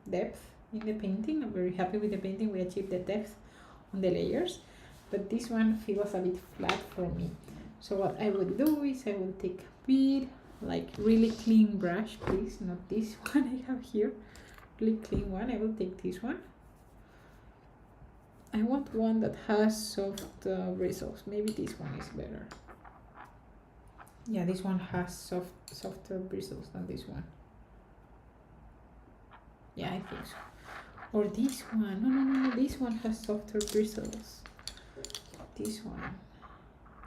depth in the painting. I'm very happy with the painting. We achieved the depth on the layers, but this one feels a bit flat for me. So what I will do is I will take a bit, like really clean brush, please, not this one I have here, really clean one. I will take this one. I want one that has soft bristles. Maybe this one is better. Yeah, this one has softer bristles than this one. Yeah, I think so. Or this one. No, this one has softer bristles. This one.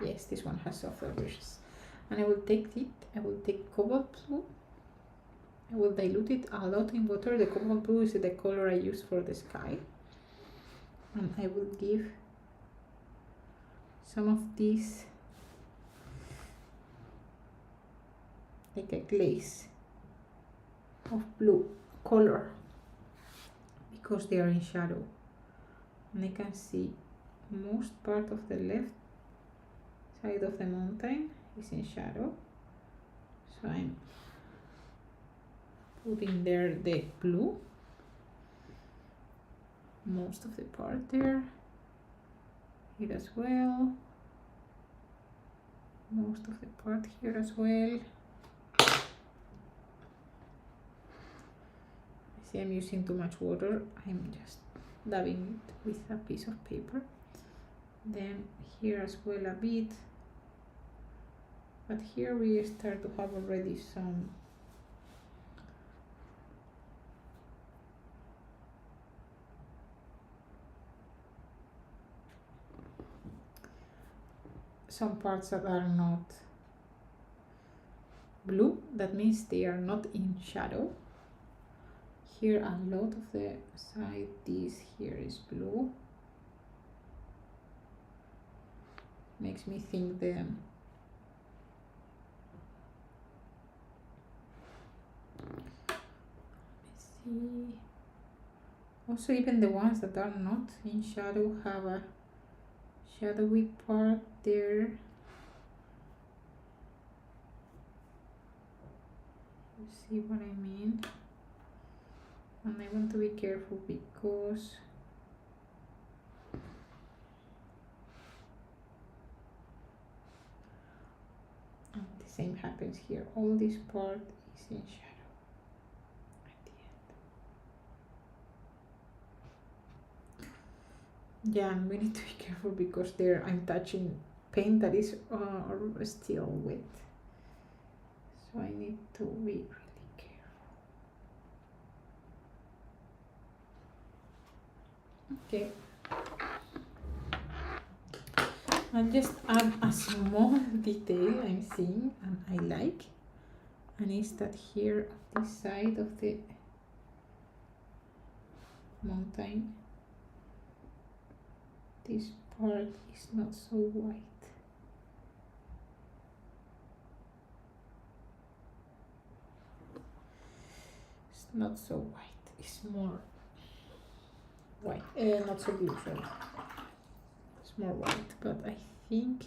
Yes, this one has softer bristles. And I will take it. I will take cobalt blue. I will dilute it a lot in water. The cobalt blue is the color I use for the sky. And I will give some of these like a glaze of blue color because they are in shadow, and I can see most part of the left side of the mountain is in shadow, so I'm putting there the blue, most of the part there, here as well, most of the part here as well. See, I'm using too much water. I'm just dabbing it with a piece of paper. Then here as well a bit. But here we start to have already some parts that are not blue. That means they are not in shadow. Here a lot of the side, this here is blue. Makes me think the let's see. Also, even the ones that are not in shadow have a shadowy part there. You see what I mean? And I want to be careful because the same happens here. All this part is in shadow at the end. Yeah, and we need to be careful because there I'm touching paint that is still wet. So I need to be really careful. Okay. I'll just add a small detail I'm seeing and I like, and it's that here on this side of the mountain, this part is not so white. It's not so white, it's more white, not so blue, sorry. It's more white, but I think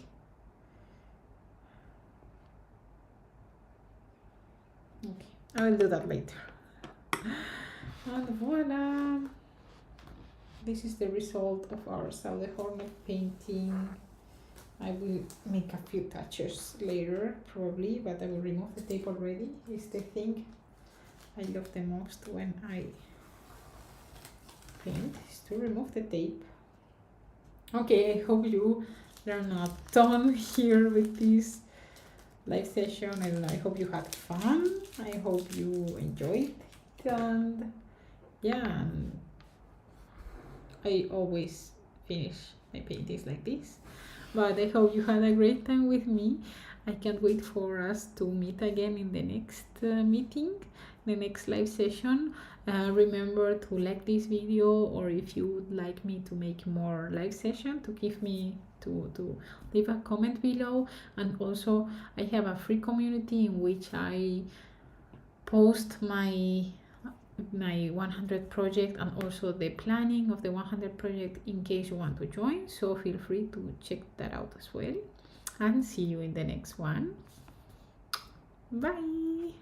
okay, I will do that later. And voila, this is the result of our Saudehornet painting. I will make a few touches later probably, but I will remove the tape already. It's the thing I love the most when I paint, is to remove the tape. Okay, I hope you learned a ton here with this live session. I don't know, I hope you had fun. I hope you enjoyed it, and yeah, I always finish my paintings like this, but I hope you had a great time with me. I can't wait for us to meet again in the next meeting, the next live session. Remember to like this video, or if you would like me to make more live session, to give me to leave a comment below. And also I have a free community in which I post my 100 project and also the planning of the 100 project in case you want to join. So feel free to check that out as well, and see you in the next one. Bye.